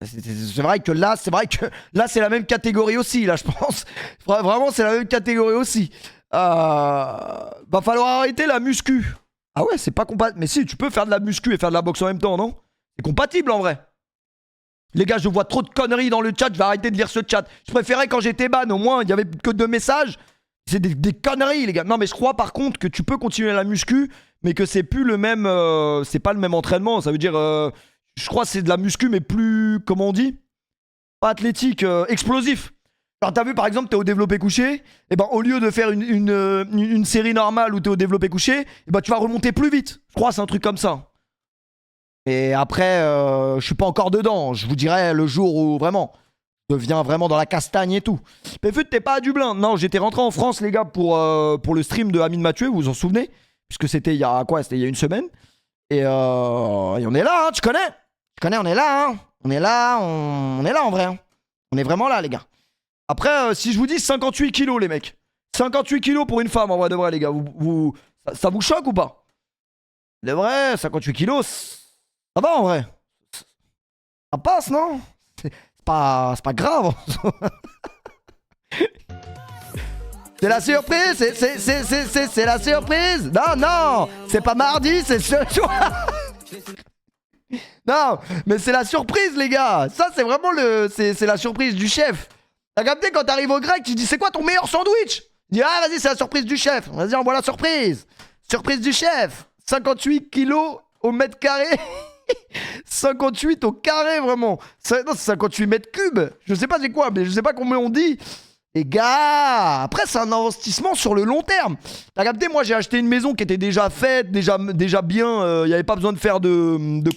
C'est vrai que là c'est la même catégorie aussi, là je pense. Vraiment c'est la même catégorie aussi. Va falloir arrêter la muscu. Ah ouais, c'est pas compatible. Mais si, tu peux faire de la muscu et faire de la boxe en même temps, non? C'est compatible en vrai. Les gars, je vois trop de conneries dans le chat, je vais arrêter de lire ce chat. Je préférais quand j'étais ban, au moins il y avait que 2 messages. C'est des conneries, les gars. Non, mais je crois par contre que tu peux continuer la muscu, mais que c'est plus le même. C'est pas le même entraînement. Ça veut dire. Je crois que c'est de la muscu, mais plus. Comment on dit? Pas athlétique, explosif. Alors, t'as vu, par exemple, t'es au développé couché. Et ben, au lieu de faire une série normale où t'es au développé couché, et ben, tu vas remonter plus vite. Je crois que c'est un truc comme ça. Et après, je suis pas encore dedans. Je vous dirai le jour où vraiment. Deviens vraiment dans la castagne et tout. Péfut, t'es pas à Dublin. Non, j'étais rentré en France, les gars, pour le stream de Amine Mathieu, vous vous en souvenez? Puisque c'était il y a quoi? C'était il y a une semaine. Et on est là, hein, tu connais? Tu connais, on est là, hein. On est là en vrai. Hein. On est vraiment là, les gars. Après, si je vous dis 58 kilos, les mecs. 58 kilos pour une femme, en vrai de vrai, les gars. Ça vous choque ou pas? De vrai, 58 kilos, ça va en vrai. Ça passe, non? C'est pas grave. C'est la surprise, c'est la surprise. Non, c'est pas mardi, c'est ce soir. Non, mais c'est la surprise, les gars. Ça, c'est vraiment c'est la surprise du chef. T'as capté quand t'arrives au grec, tu dis c'est quoi ton meilleur sandwich? Tu dis ah vas-y, c'est la surprise du chef. Vas-y, envoie la surprise. Surprise du chef. 58 kilos au mètre carré. 58 au carré, vraiment. Non, c'est 58 mètres cubes. Je sais pas c'est quoi, mais je sais pas combien on dit. Les gars, après, c'est un investissement sur le long terme. T'as capté, moi, j'ai acheté une maison qui était déjà faite, déjà bien. Il n'y avait pas besoin de faire de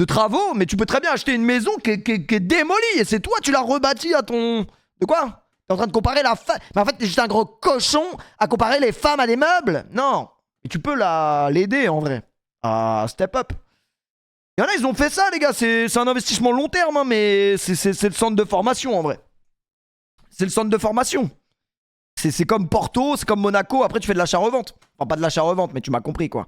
travaux. Mais tu peux très bien acheter une maison qui est démolie. Et c'est toi, tu l'as rebâtie à ton... De quoi? T'es en train de comparer la femme... Mais en fait, t'es juste un gros cochon à comparer les femmes à des meubles. Non. Et tu peux l'aider, en vrai. À step up. Il y en a, ils ont fait ça, les gars. C'est un investissement long terme, hein, mais c'est le centre de formation, en vrai. C'est le centre de formation. C'est comme Porto, c'est comme Monaco. Après, tu fais de l'achat-revente. Enfin, pas de l'achat-revente, mais tu m'as compris, quoi.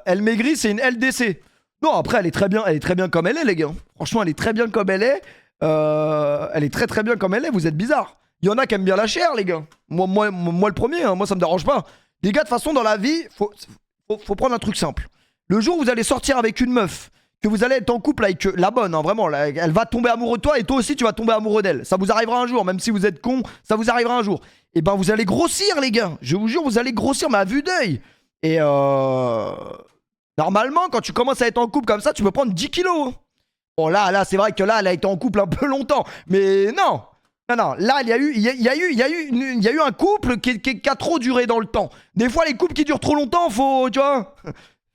Elle maigrit, c'est une LDC. Non, après, elle est très bien comme elle est, les gars. Franchement, elle est très bien comme elle est. Elle est très bien comme elle est. Vous êtes bizarres. Il y en a qui aiment bien la chair, les gars. Moi le premier, hein, moi, ça me dérange pas. Les gars, de toute façon, dans la vie, faut prendre un truc simple. Le jour où vous allez sortir avec une meuf, que vous allez être en couple avec la bonne, hein, vraiment, elle va tomber amoureux de toi et toi aussi tu vas tomber amoureux d'elle. Ça vous arrivera un jour, même si vous êtes con, ça vous arrivera un jour. Et ben vous allez grossir, les gars. Je vous jure, vous allez grossir, mais à vue d'œil. Et normalement, quand tu commences à être en couple comme ça, tu peux prendre 10 kilos. Hein. Bon, là, c'est vrai que là, elle a été en couple un peu longtemps, mais non. Non, là, il y a eu un couple qui a trop duré dans le temps. Des fois, les couples qui durent trop longtemps, faut, tu vois,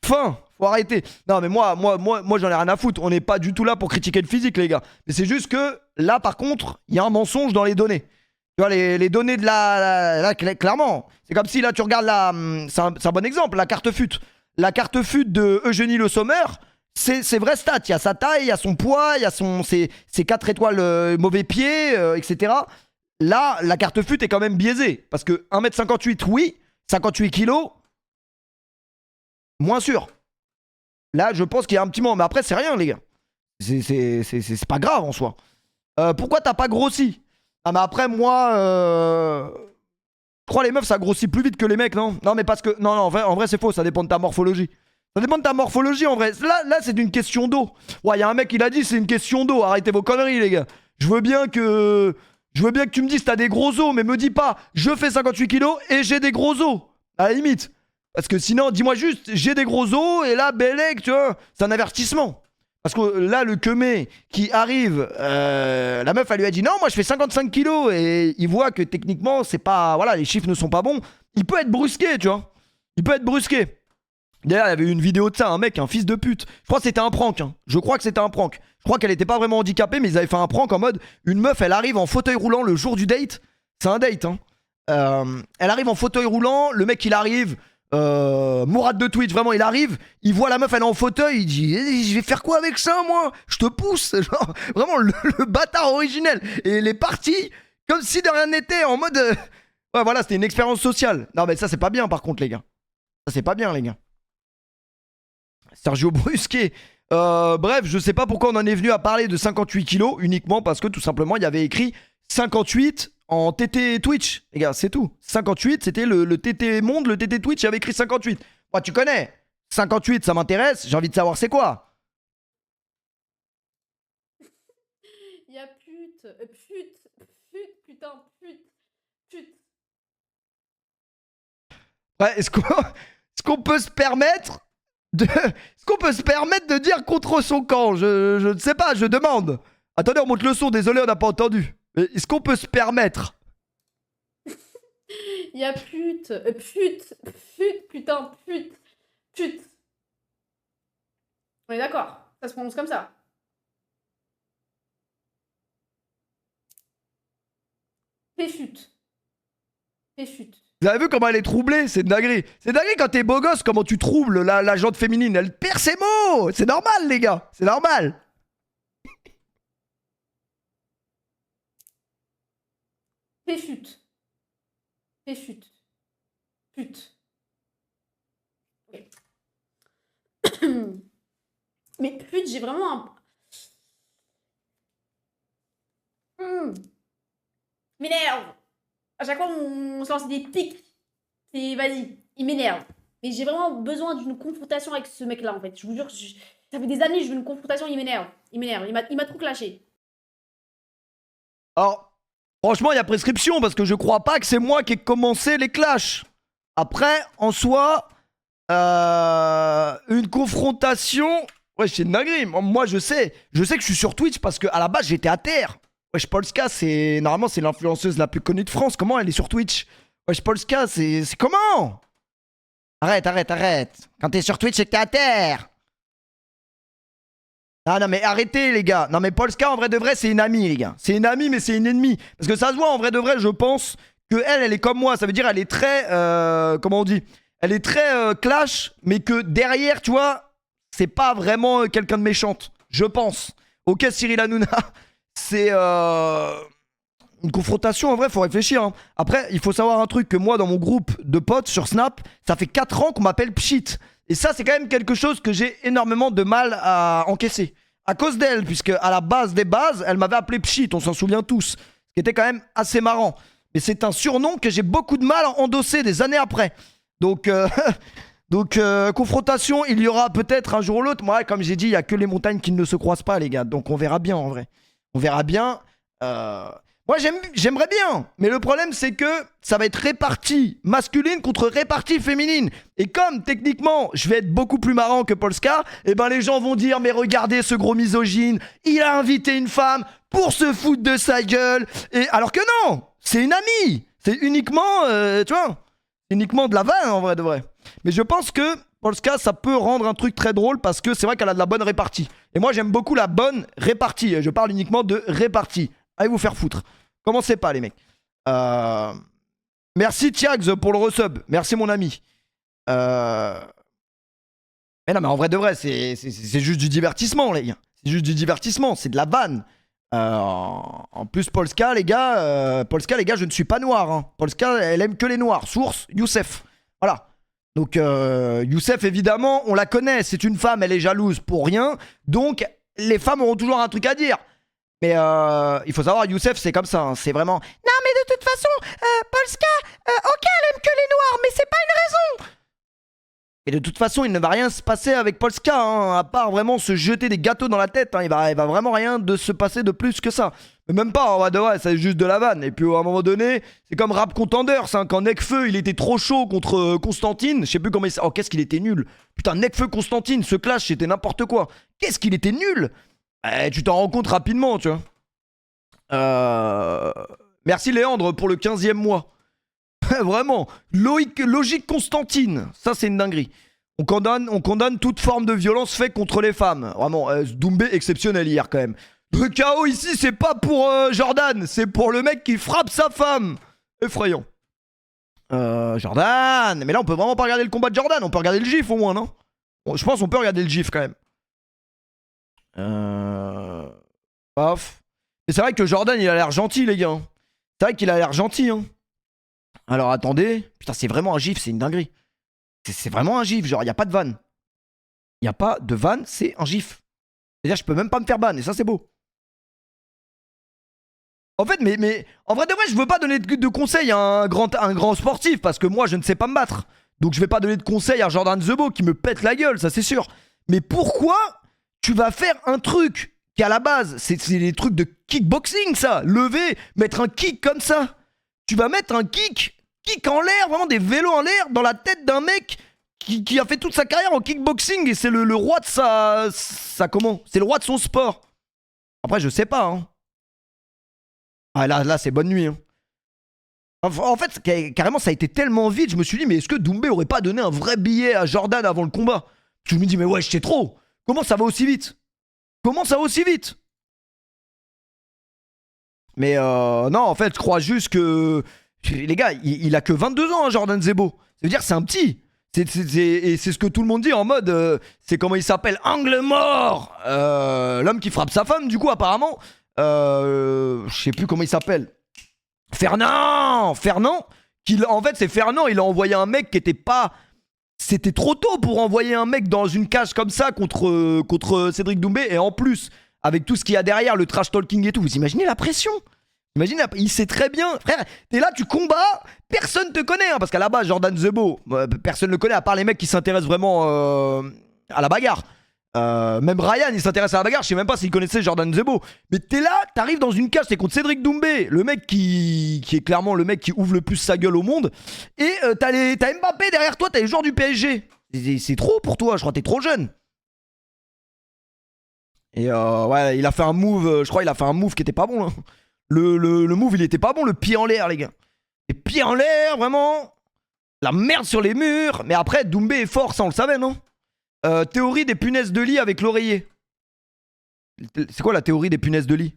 faut arrêter. Non, mais moi, j'en ai rien à foutre. On n'est pas du tout là pour critiquer le physique, les gars. Mais c'est juste que là, par contre, il y a un mensonge dans les données. Tu vois, les données de là, clairement. C'est comme si là, tu regardes c'est un bon exemple, la carte FUT. La carte FUT de Eugénie Le Sommer, c'est vrai stat. Il y a sa taille, il y a son poids, il y a ses 4 étoiles mauvais pied, etc. Là, la carte FUT est quand même biaisée. Parce que 1m58, oui. 58 kilos, moins sûr. Là, je pense qu'il y a un petit moment. Mais après, c'est rien, les gars. C'est pas grave en soi. Pourquoi t'as pas grossi? Ah, mais après, moi... Je crois les meufs, ça grossit plus vite que les mecs, non? Non, mais parce que... Non, en vrai c'est faux. Ça dépend de ta morphologie. Ça dépend de ta morphologie, en vrai. Là c'est une question d'eau. Ouais, il y a un mec, il a dit, c'est une question d'eau. Arrêtez vos conneries, les gars. Je veux bien que tu me dises t'as des gros os, mais me dis pas, je fais 58 kilos et j'ai des gros os. À la limite. Parce que sinon, dis-moi juste, j'ai des gros os et là, Bellec, tu vois, c'est un avertissement. Parce que là, le Kemé qui arrive, la meuf, elle lui a dit non, moi je fais 55 kilos et il voit que techniquement, c'est pas. Voilà, les chiffres ne sont pas bons. Il peut être brusqué, tu vois. Il peut être brusqué. D'ailleurs, il y avait eu une vidéo de ça, un mec, un fils de pute. Je crois que c'était un prank. Hein. Je crois que c'était un prank. Je crois qu'elle était pas vraiment handicapée, mais ils avaient fait un prank en mode une meuf, elle arrive en fauteuil roulant le jour du date. C'est un date, hein. Elle arrive en fauteuil roulant, le mec il arrive. Mourad de Twitch, vraiment, il arrive, il voit la meuf, elle est en fauteuil, il dit je vais faire quoi avec ça, moi? Je te pousse, genre, vraiment le bâtard originel. Et il est parti comme si de rien n'était, en mode. Ouais, voilà, c'était une expérience sociale. Non, mais ça, c'est pas bien, par contre, les gars. Ça, c'est pas bien, les gars. Sergio Brusquet. Bref, je sais pas pourquoi on en est venu à parler de 58 kilos, uniquement parce que tout simplement, il y avait écrit 58 en TT Twitch, les gars, c'est tout. 58, c'était le TT Monde, le TT Twitch, il y avait écrit 58. Moi, tu connais. 58, ça m'intéresse, j'ai envie de savoir c'est quoi.
Il y a pute, putain, pute.
Ouais, est-ce qu'on peut se permettre de dire contre son camp? Je ne sais pas, je demande. Attendez, on monte le son, désolé, on n'a pas entendu. Mais est-ce qu'on peut se permettre?
Il y a pute, putain, pute. On est d'accord, ça se prononce comme ça. Péchute.
Vous avez vu comment elle est troublée? C'est une dinguerie. C'est dinguerie quand t'es beau gosse, comment tu troubles la jante féminine. Elle perd ses mots. C'est normal, les gars. C'est normal.
Péchute. Pute. Ok. Mais pute, j'ai vraiment un... M'énerve. À chaque fois, on se lance des pics. C'est vas-y, il m'énerve. Mais j'ai vraiment besoin d'une confrontation avec ce mec-là, en fait. Je vous jure, ça fait des années que je veux une confrontation, il m'énerve. Il m'a trop clashé.
Alors, franchement, il y a prescription parce que je crois pas que c'est moi qui ai commencé les clashs. Après, en soi, une confrontation... Ouais, c'est une dinguerie. Moi, je sais que je suis sur Twitch parce qu'à la base, j'étais à terre. Wesh, Polska, normalement, c'est l'influenceuse la plus connue de France. Comment elle est sur Twitch? Wesh, Polska, c'est comment? Arrête. Quand t'es sur Twitch, c'est que t'es à terre. Ah non, mais arrêtez, les gars. Non, mais Polska, en vrai de vrai, c'est une amie, les gars. C'est une amie, mais c'est une ennemie. Parce que ça se voit, en vrai de vrai, je pense que elle est comme moi. Ça veut dire, elle est très... comment on dit? Elle est très clash, mais que derrière, tu vois, c'est pas vraiment quelqu'un de méchante. Je pense. Ok, Cyril Hanouna, c'est... une confrontation, en vrai, faut réfléchir. Hein. Après, il faut savoir un truc, que moi, dans mon groupe de potes sur Snap, ça fait 4 ans qu'on m'appelle Pchit. Et ça, c'est quand même quelque chose que j'ai énormément de mal à encaisser. À cause d'elle, puisque à la base des bases, elle m'avait appelé Pchit, on s'en souvient tous. Ce qui était quand même assez marrant. Mais c'est un surnom que j'ai beaucoup de mal à endosser des années après. Donc, confrontation, il y aura peut-être un jour ou l'autre. Moi, comme j'ai dit, il n'y a que les montagnes qui ne se croisent pas, les gars. Donc, on verra bien, en vrai. On verra bien. Moi, j'aimerais bien. Mais le problème, c'est que ça va être réparti masculine contre réparti féminine. Et comme, techniquement, je vais être beaucoup plus marrant que Polska, eh ben, les gens vont dire, mais regardez ce gros misogyne. Il a invité une femme pour se foutre de sa gueule. Et alors que non, c'est une amie. C'est uniquement, tu vois, uniquement de la vanne, en vrai de vrai. Mais je pense que Polska, ça peut rendre un truc très drôle parce que c'est vrai qu'elle a de la bonne répartie. Et moi, j'aime beaucoup la bonne répartie. Je parle uniquement de répartie. Allez vous faire foutre. Commencez pas, les mecs. Merci, Tiags, pour le resub. Merci, mon ami. Mais non, mais en vrai de vrai, c'est juste du divertissement, les gars. C'est juste du divertissement. C'est de la vanne. En plus, Polska, les gars, je ne suis pas noir. Hein. Polska, elle aime que les noirs. Source, Youssef. Voilà. Donc, Youssef, évidemment, on la connaît. C'est une femme, elle est jalouse pour rien. Donc, les femmes auront toujours un truc à dire. Mais il faut savoir, Youssef, c'est comme ça. Hein. C'est vraiment... Non, mais de toute façon, Polska, ok, elle aime que les noirs, mais c'est pas une raison. Et de toute façon, il ne va rien se passer avec Polska, hein, à part vraiment se jeter des gâteaux dans la tête. Hein, il va vraiment rien de se passer de plus que ça. Mais même pas, en vrai de vrai, c'est juste de la vanne. Et puis à un moment donné, c'est comme Rap Contenders, hein, quand Nekfeu, il était trop chaud contre Constantine. Je sais plus comment il s'est... Oh, qu'est-ce qu'il était nul. Putain, Nekfeu Constantine, ce clash, c'était n'importe quoi. Qu'est-ce qu'il était nul. Tu t'en rends compte rapidement, tu vois. Merci Léandre pour le 15e mois. Vraiment. Logique Constantine. Ça, c'est une dinguerie. On condamne toute forme de violence faite contre les femmes. Vraiment, Doumbé exceptionnel hier quand même. Le chaos ici, c'est pas pour Jordan. C'est pour le mec qui frappe sa femme. Effrayant. Jordan. Mais là, on peut vraiment pas regarder le combat de Jordan. On peut regarder le gif au moins, non? Bon, je pense qu'on peut regarder le gif quand même. Paf. Mais c'est vrai que Jordan, il a l'air gentil, les gars. C'est vrai qu'il a l'air gentil, hein. Alors attendez. Putain, c'est vraiment un gif, c'est une dinguerie. C'est vraiment un gif, genre, il n'y a pas de vanne. Il n'y a pas de vanne, c'est un gif. C'est-à-dire, je peux même pas me faire ban, et ça, c'est beau. En fait, mais en vrai de vrai, je veux pas donner de conseils à un grand sportif, parce que moi, je ne sais pas me battre. Donc, je vais pas donner de conseils à Jordan Zebo qui me pète la gueule, ça, c'est sûr. Mais pourquoi tu vas faire un truc qui, à la base, c'est des trucs de kickboxing, ça. Lever, mettre un kick comme ça. Tu vas mettre un kick en l'air, vraiment des vélos en l'air, dans la tête d'un mec qui a fait toute sa carrière en kickboxing et c'est le roi de sa comment? C'est le roi de son sport. Après, je sais pas, hein. Ah là, c'est bonne nuit, hein. En fait, carrément, ça a été tellement vite, je me suis dit, mais est-ce que Doumbé aurait pas donné un vrai billet à Jordan avant le combat? Je me dis, mais ouais, c'est trop. Comment ça va aussi vite? Comment ça va aussi vite? Mais non, en fait, je crois juste que... Les gars, il a que 22 ans, hein, Jordan Zebo. Ça veut dire c'est un petit. Et c'est ce que tout le monde dit en mode... c'est comment il s'appelle? Angle mort. L'homme qui frappe sa femme, du coup, apparemment. Je sais plus comment il s'appelle. Fernand. En fait, c'est Fernand. Il a envoyé un mec qui était pas... C'était trop tôt pour envoyer un mec dans une cage comme ça contre Cédric Doumbé. Et en plus, avec tout ce qu'il y a derrière, le trash talking et tout. Vous imaginez la pression? Imagine, il sait très bien. Frère, t'es là, tu combats, personne te connaît. Hein, parce qu'à la base, Jordan Zebo, personne ne le connaît, à part les mecs qui s'intéressent vraiment à la bagarre. Même Ryan, il s'intéresse à la bagarre. Je sais même pas s'il connaissait Jordan Zebo. Mais t'es là, t'arrives dans une cage, t'es contre Cédric Doumbé, le mec qui est clairement le mec qui ouvre le plus sa gueule au monde. Et t'as Mbappé derrière toi, t'as les joueurs du PSG. C'est trop pour toi, je crois que t'es trop jeune. Et ouais, il a fait un move, je crois qu'il a fait un move qui était pas bon, là. Le move, il était pas bon, le pied en l'air, les gars. Les pieds en l'air, vraiment. La merde sur les murs. Mais après, Doumbé est fort, ça on le savait, non? Théorie des punaises de lit avec l'oreiller. C'est quoi la théorie des punaises de lit?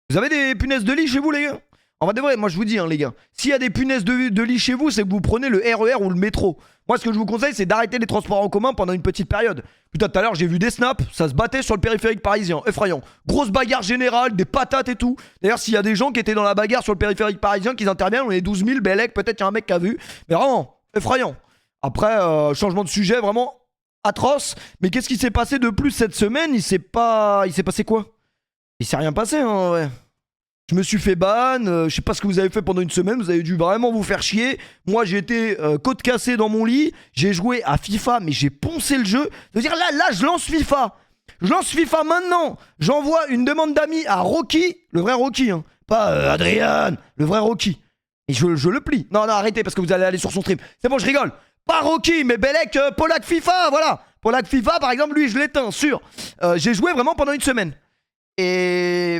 Vous avez des punaises de lit chez vous, les gars? En vrai de vrai, moi je vous dis, hein, les gars, s'il y a des punaises de lit chez vous, c'est que vous prenez le RER ou le métro. Moi, ce que je vous conseille, c'est d'arrêter les transports en commun pendant une petite période. Putain, tout à l'heure, j'ai vu des snaps, ça se battait sur le périphérique parisien. Effrayant. Grosse bagarre générale, des patates et tout. D'ailleurs, s'il y a des gens qui étaient dans la bagarre sur le périphérique parisien, qu'ils interviennent, on est 12 000, Bellec, peut-être qu'il y a un mec qui a vu. Mais vraiment, effrayant. Après, changement de sujet, vraiment atroce. Mais qu'est-ce qui s'est passé de plus cette semaine? Il s'est passé quoi? Il s'est rien passé, hein, ouais. Je me suis fait ban, je sais pas ce que vous avez fait pendant une semaine, vous avez dû vraiment vous faire chier. Moi j'ai été côte cassée dans mon lit, j'ai joué à FIFA mais j'ai poncé le jeu. C'est-à-dire là je lance FIFA. Je lance FIFA maintenant. J'envoie une demande d'amis à Rocky, le vrai Rocky, hein. Pas Adrien, le vrai Rocky. Et je le plie. Non, arrêtez parce que vous allez aller sur son stream. C'est bon, je rigole. Pas Rocky, mais Bellec, Polak FIFA, voilà. Polak FIFA par exemple, lui je l'éteins, sûr. J'ai joué vraiment pendant une semaine. Et...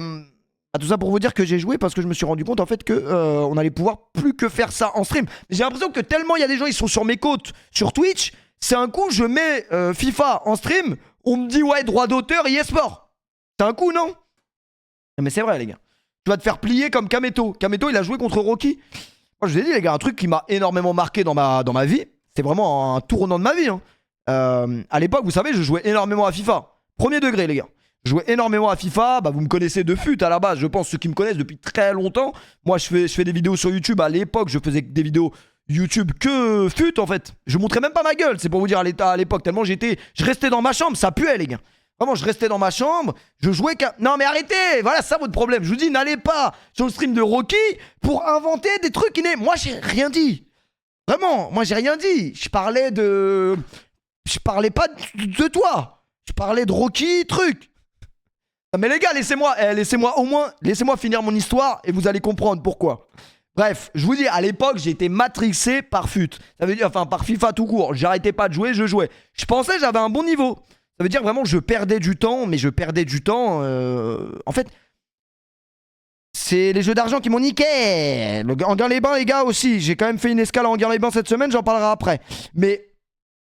tout ça pour vous dire que j'ai joué parce que je me suis rendu compte en fait que on allait pouvoir plus que faire ça en stream. J'ai l'impression que tellement il y a des gens ils sont sur mes côtes sur Twitch, c'est un coup je mets FIFA en stream, on me dit ouais droit d'auteur eSport. C'est un coup non? Mais c'est vrai les gars. Tu vas te faire plier comme Kameto. Kameto il a joué contre Rocky. Moi je vous ai dit les gars un truc qui m'a énormément marqué dans ma vie. C'est vraiment un tournant de ma vie. Hein. À l'époque vous savez je jouais énormément à FIFA. Premier degré les gars. Je jouais énormément à FIFA, bah vous me connaissez de fut à la base, je pense ceux qui me connaissent depuis très longtemps. Moi je fais des vidéos sur YouTube, à l'époque je faisais des vidéos YouTube que fut en fait. Je montrais même pas ma gueule, c'est pour vous dire à l'époque, tellement je restais dans ma chambre, ça puait les gars. Vraiment je restais dans ma chambre, je jouais qu'à... Non mais arrêtez, voilà c'est ça votre problème, je vous dis n'allez pas sur le stream de Rocky pour inventer des trucs qui n'est... Moi j'ai rien dit, vraiment, moi j'ai rien dit. Je parlais de... Je parlais pas de toi. Je parlais de Rocky, truc. Non, mais les gars, laissez-moi finir mon histoire et vous allez comprendre pourquoi. Bref, je vous dis, à l'époque, j'ai été matrixé par FUT. Ça veut dire, enfin, par FIFA tout court. J'arrêtais pas de jouer, je jouais. Je pensais que j'avais un bon niveau. Ça veut dire vraiment, je perdais du temps, mais je perdais du temps. En fait, c'est les jeux d'argent qui m'ont niqué. Enghien-les-Bains, les gars, aussi. J'ai quand même fait une escale à Enghien-les-Bains cette semaine, j'en parlerai après. Mais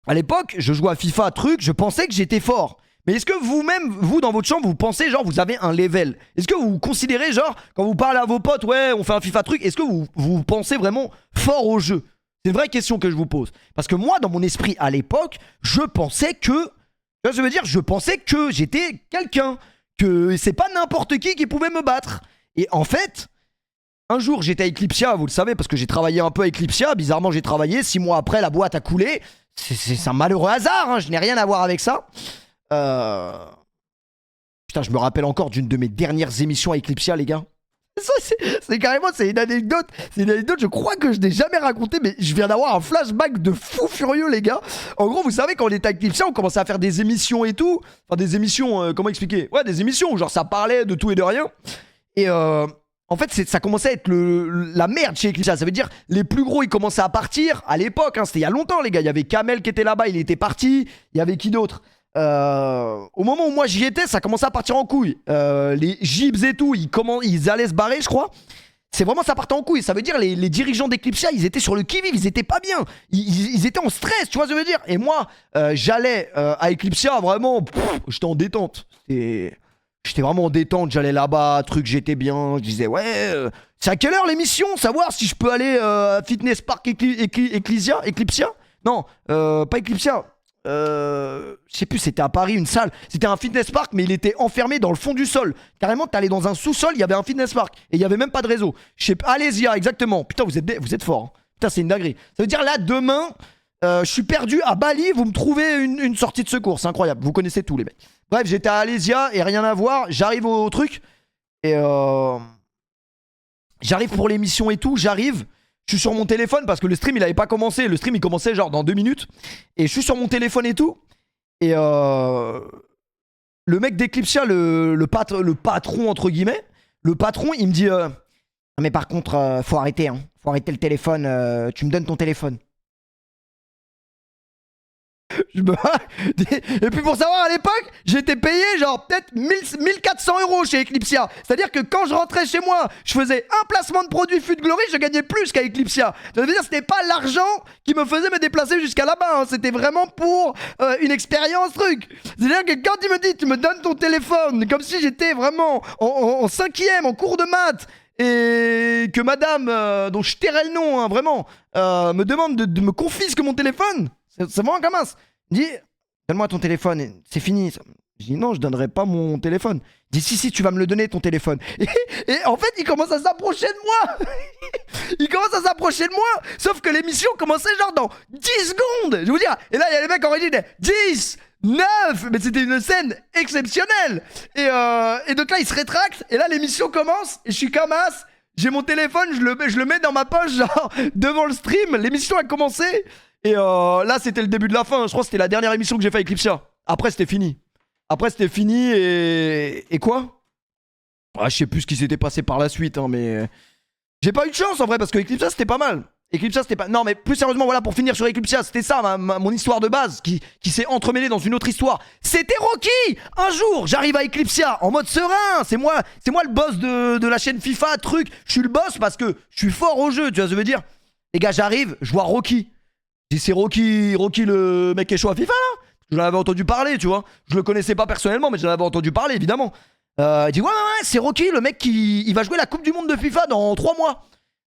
à l'époque, je jouais à FIFA, truc, je pensais que j'étais fort. Mais est-ce que vous-même, vous, dans votre chambre, vous pensez, genre, vous avez un level? Est-ce que vous considérez, genre, quand vous parlez à vos potes, ouais, on fait un FIFA truc, est-ce que vous pensez vraiment fort au jeu? C'est une vraie question que je vous pose. Parce que moi, dans mon esprit, à l'époque, je pensais que... Je veux dire, je pensais que j'étais quelqu'un. Que c'est pas n'importe qui pouvait me battre. Et en fait... Un jour, j'étais à Eclipsia, vous le savez, parce que j'ai travaillé un peu à Eclipsia. Bizarrement, j'ai travaillé. 6 mois après, la boîte a coulé. C'est un malheureux hasard, hein. Je n'ai rien à voir avec ça. Putain, je me rappelle encore d'une de mes dernières émissions à Eclipsia, les gars. C'est carrément, c'est une anecdote. C'est une anecdote, je crois que je n'ai jamais raconté, mais je viens d'avoir un flashback de fou furieux, les gars. En gros, vous savez, quand on était à Eclipsia, on commençait à faire des émissions et tout. Enfin, des émissions, comment expliquer? Ouais, des émissions où genre ça parlait de tout et de rien. Et en fait, ça commençait à être la merde chez Eclipsia. Ça veut dire, les plus gros, ils commençaient à partir. À l'époque, hein, c'était il y a longtemps, les gars. Il y avait Kamel qui était là-bas, il était parti. Il y avait qui d'autre? Au moment où moi j'y étais, ça commençait à partir en couille. Les Gibbs et tout, ils allaient se barrer, je crois. C'est vraiment, ça partait en couille. Ça veut dire, les dirigeants d'Eclipsia, ils étaient sur le qui-vive, ils étaient pas bien. Ils étaient en stress, tu vois ce que je veux dire. Et moi, j'allais à Eclipsia, vraiment, j'étais en détente. J'étais vraiment en détente, j'allais là-bas, truc, j'étais bien. Je disais, ouais, c'est à quelle heure l'émission? Savoir si je peux aller à Fitness Park Eclipsia? Non, pas Eclipsia. Je sais plus, c'était à Paris, une salle. C'était un fitness park, mais il était enfermé dans le fond du sol. Carrément, t'allais dans un sous-sol, il y avait un fitness park. Et il y avait même pas de réseau. Je sais pas, Alésia, exactement. Putain, vous êtes fort. Hein. Putain, c'est une dinguerie. Ça veut dire là, demain, je suis perdu à Bali, vous me trouvez une sortie de secours. C'est incroyable. Vous connaissez tout, les mecs. Bref, j'étais à Alésia et rien à voir. J'arrive au truc. Et j'arrive pour l'émission et tout. J'arrive. Je suis sur mon téléphone parce que le stream il avait pas commencé. Le stream il commençait genre dans 2 minutes. Et je suis sur mon téléphone et tout. Et le mec d'Eclipsia, le patron entre guillemets, le patron il me dit mais par contre faut arrêter hein. Faut arrêter le téléphone, tu me donnes ton téléphone. Et puis pour savoir à l'époque, j'étais payé genre peut-être 1400 € chez Eclipsia. C'est-à-dire que quand je rentrais chez moi, je faisais un placement de produit Fut Glory, je gagnais plus qu'à Eclipsia. Ça veut dire que c'était pas l'argent qui me faisait me déplacer jusqu'à là-bas. Hein. C'était vraiment pour une expérience truc. C'est-à-dire que quand il me dit tu me donnes ton téléphone, comme si j'étais vraiment en 5e, en cours de maths, et que madame, dont je tairais le nom, hein, vraiment, me demande de me confisque mon téléphone. C'est vraiment comme ça. Il dit, donne-moi ton téléphone, c'est fini. Je dis, non, je donnerai pas mon téléphone. Il dit, si, tu vas me le donner, ton téléphone. Et en fait, il commence à s'approcher de moi. Il commence à s'approcher de moi. Sauf que l'émission commençait genre dans 10 secondes. Je vais vous dire. Et là, il y a les mecs en régie, 10, 9. Mais c'était une scène exceptionnelle. Et donc là, il se rétracte. Et là, l'émission commence. Et je suis comme as. J'ai mon téléphone, je le mets dans ma poche, genre, devant le stream. L'émission a commencé. Et là, c'était le début de la fin. Je crois que c'était la dernière émission que j'ai fait avec Eclipsia. Après, c'était fini. Et quoi? Ah, je sais plus ce qui s'était passé par la suite, hein, mais... J'ai pas eu de chance, en vrai, parce que Eclipsia, c'était pas mal. Non, mais plus sérieusement, voilà, pour finir sur Eclipsia, c'était ça, mon histoire de base, qui s'est entremêlée dans une autre histoire. C'était Rocky. Un jour, j'arrive à Eclipsia, en mode serein. C'est moi le boss de la chaîne FIFA, truc. Je suis le boss parce que je suis fort au jeu, tu vois ce que je veux dire? Les gars, j'arrive, je vois Rocky. C'est Rocky le mec qui est chaud à FIFA là. Je l'avais entendu parler, tu vois. Je le connaissais pas personnellement, mais je l'avais entendu parler, évidemment. Il dit ouais, c'est Rocky, le mec qui va jouer la Coupe du Monde de FIFA dans 3 mois.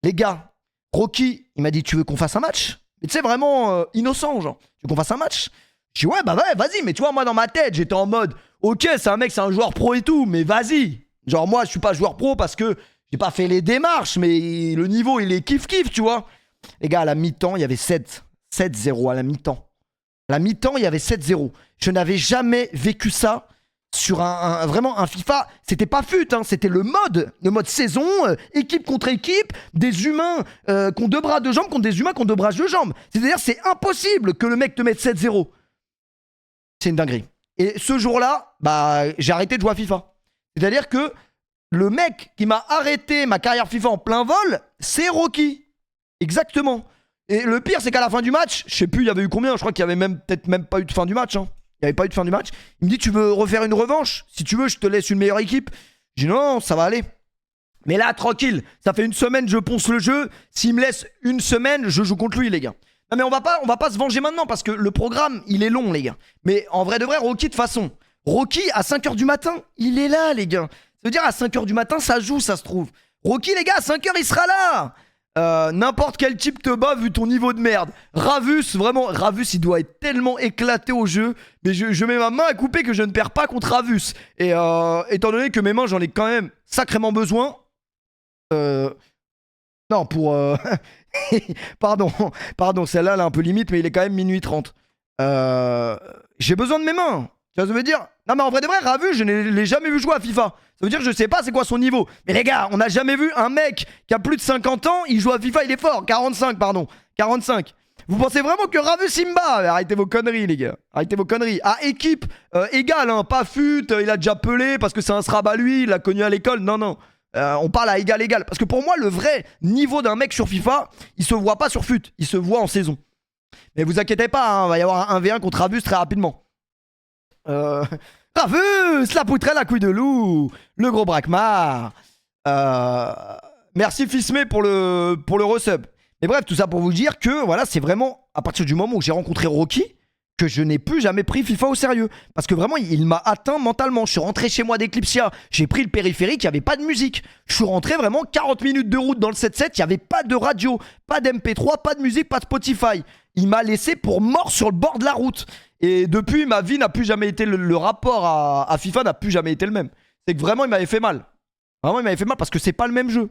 Les gars, Rocky, il m'a dit tu veux qu'on fasse un match? Mais tu sais, vraiment innocent, genre. Tu veux qu'on fasse un match? Je dis ouais, bah ouais, vas-y. Mais tu vois, moi dans ma tête, j'étais en mode ok, c'est un mec, c'est un joueur pro et tout, mais vas-y. Genre, moi, je suis pas joueur pro parce que j'ai pas fait les démarches, mais le niveau, il est kiff-kiff, tu vois. Les gars, à la mi-temps, il y avait 7-0 à la mi-temps. À la mi-temps, il y avait 7-0. Je n'avais jamais vécu ça sur vraiment un FIFA. C'était pas fut, hein, c'était le mode saison, équipe contre équipe, des humains qui ont 2 bras, 2 jambes contre des humains qui ont 2 bras, 2 jambes. C'est-à-dire, c'est impossible que le mec te mette 7-0. c'est une dinguerie. Et ce jour-là, bah, j'ai arrêté de jouer à FIFA. C'est-à-dire que le mec qui m'a arrêté ma carrière FIFA en plein vol, c'est Rocky. Exactement. Et le pire, c'est qu'à la fin du match, je sais plus, il y avait eu combien, je crois qu'il y avait peut-être même pas eu de fin du match. Hein. Il n'y avait pas eu de fin du match. Il me dit, tu veux refaire une revanche? Si tu veux, je te laisse une meilleure équipe. Je dis, non, ça va aller. Mais là, tranquille, ça fait une semaine, je ponce le jeu. S'il me laisse une semaine, je joue contre lui, les gars. Non, mais on va pas se venger maintenant parce que le programme, il est long, les gars. Mais en vrai de vrai, Rocky, de façon. Rocky, à 5h du matin, il est là, les gars. Ça veut dire, à 5h du matin, ça joue, ça se trouve. Rocky, les gars, à 5h, il sera là. N'importe quel type te bat vu ton niveau de merde. Ravus, vraiment, Ravus, il doit être tellement éclaté au jeu. Mais je mets ma main à couper que je ne perds pas contre Ravus. Et étant donné que mes mains, j'en ai quand même sacrément besoin. Non, pour... pardon, celle-là, elle est un peu limite, mais il est quand même minuit 30. J'ai besoin de mes mains. Tu vois, ça veut dire... Non, mais en vrai de vrai, Ravus, je ne l'ai jamais vu jouer à FIFA. Ça veut dire que je sais pas c'est quoi son niveau. Mais les gars, on n'a jamais vu un mec qui a plus de 50 ans, il joue à FIFA, il est fort. 45, pardon. 45. Vous pensez vraiment que Ravus Simba? Arrêtez vos conneries, les gars. Arrêtez vos conneries. À équipe égale, hein, pas fut, il a déjà pelé parce que c'est un srab lui, il l'a connu à l'école. Non. On parle à égal. Parce que pour moi, le vrai niveau d'un mec sur FIFA, il se voit pas sur fut, il se voit en saison. Mais vous inquiétez pas, hein, va y avoir un 1v1 contre Ravus très rapidement. Ravus, la poutrelle à couille de loup, le gros braquemar. Merci Fismé pour le resub. Mais bref, tout ça pour vous dire que voilà, c'est vraiment à partir du moment où j'ai rencontré Rocky que je n'ai plus jamais pris FIFA au sérieux. Parce que vraiment, il m'a atteint mentalement. Je suis rentré chez moi d'Eclipsia, j'ai pris le périphérique, il n'y avait pas de musique. Je suis rentré vraiment 40 minutes de route dans le 7-7, il n'y avait pas de radio, pas d'MP3, pas de musique, pas de Spotify. Il m'a laissé pour mort sur le bord de la route. Et depuis, ma vie n'a plus jamais été... Le rapport à FIFA n'a plus jamais été le même. C'est que vraiment, il m'avait fait mal. Vraiment, il m'avait fait mal parce que c'est pas le même jeu.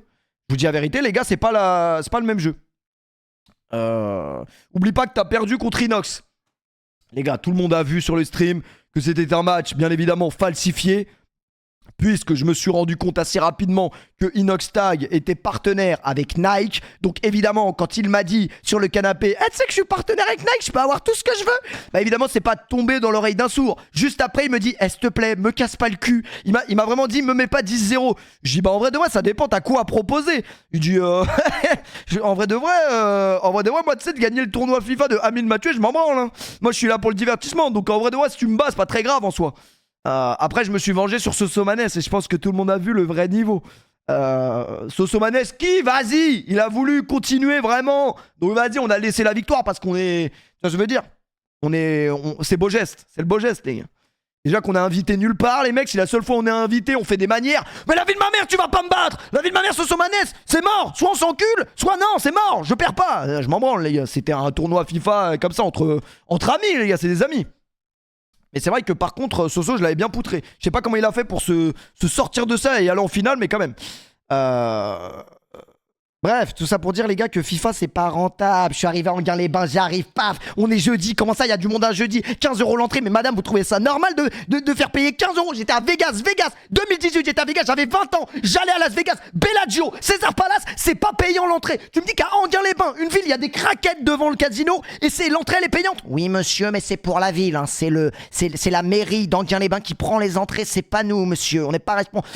Je vous dis la vérité, les gars, c'est pas le même jeu. Oublie pas que t'as perdu contre Inox. Les gars, tout le monde a vu sur le stream que c'était un match, bien évidemment, falsifié. Puisque je me suis rendu compte assez rapidement que Inoxtag était partenaire avec Nike. Donc évidemment, quand il m'a dit sur le canapé, tu sais que je suis partenaire avec Nike, je peux avoir tout ce que je veux. Bah évidemment, c'est pas tombé dans l'oreille d'un sourd. Juste après, il me dit, s'il te plaît, me casse pas le cul. Il m'a vraiment dit, me mets pas 10-0. Je dis, bah en vrai de vrai, ça dépend, t'as quoi à proposer. Il dit, en vrai de vrai, moi tu sais, de gagner le tournoi FIFA de Amine Mathieu, je m'en branle. Hein. Moi je suis là pour le divertissement. Donc en vrai de vrai, si tu me bats, c'est pas très grave en soi. Après, je me suis vengé sur Sosomanes et je pense que tout le monde a vu le vrai niveau. Sosomanes qui, vas-y, il a voulu continuer vraiment. Donc vas-y, on a laissé la victoire parce qu'on est. Tu vois ce que je veux dire? C'est beau geste, c'est le beau geste, les gars. Déjà qu'on est invité nulle part, les mecs, c'est la seule fois où on est invité, on fait des manières. Mais la vie de ma mère, tu vas pas me battre! La vie de ma mère, Sosomanes, c'est mort! Soit on s'encule, soit non, c'est mort! Je perds pas! Je m'en branle, les gars. C'était un tournoi FIFA comme ça entre amis, les gars, c'est des amis. Mais c'est vrai que par contre, Soso, je l'avais bien poutré. Je sais pas comment il a fait pour se sortir de ça et aller en finale, mais quand même. Bref, tout ça pour dire, les gars, que FIFA, c'est pas rentable. Je suis arrivé à Anguin-les-Bains, j'arrive, paf. On est jeudi, comment ça, il y a du monde à jeudi? 15 € l'entrée, mais madame, vous trouvez ça normal de faire payer 15 €? J'étais à Vegas, 2018, j'étais à Vegas, j'avais 20 ans. J'allais à Las Vegas, Bellagio, César Palace, c'est pas payant l'entrée. Tu me dis qu'à Anguin-les-Bains, une ville, il y a des craquettes devant le casino et c'est l'entrée, elle est payante.
Oui, monsieur, mais c'est pour la ville. Hein. C'est la mairie d'Anguin-les-Bains qui prend les entrées. C'est pas nous, monsieur. On n'est pas responsable.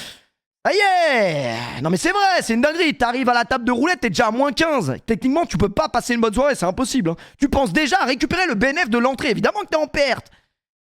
Ah yeah! Non mais c'est vrai, c'est une dinguerie. T'arrives à la table de roulette, t'es déjà à moins 15. Techniquement, tu peux pas passer une bonne soirée, c'est impossible. Hein. Tu penses déjà à récupérer le bénéfice de l'entrée. Évidemment que t'es en perte.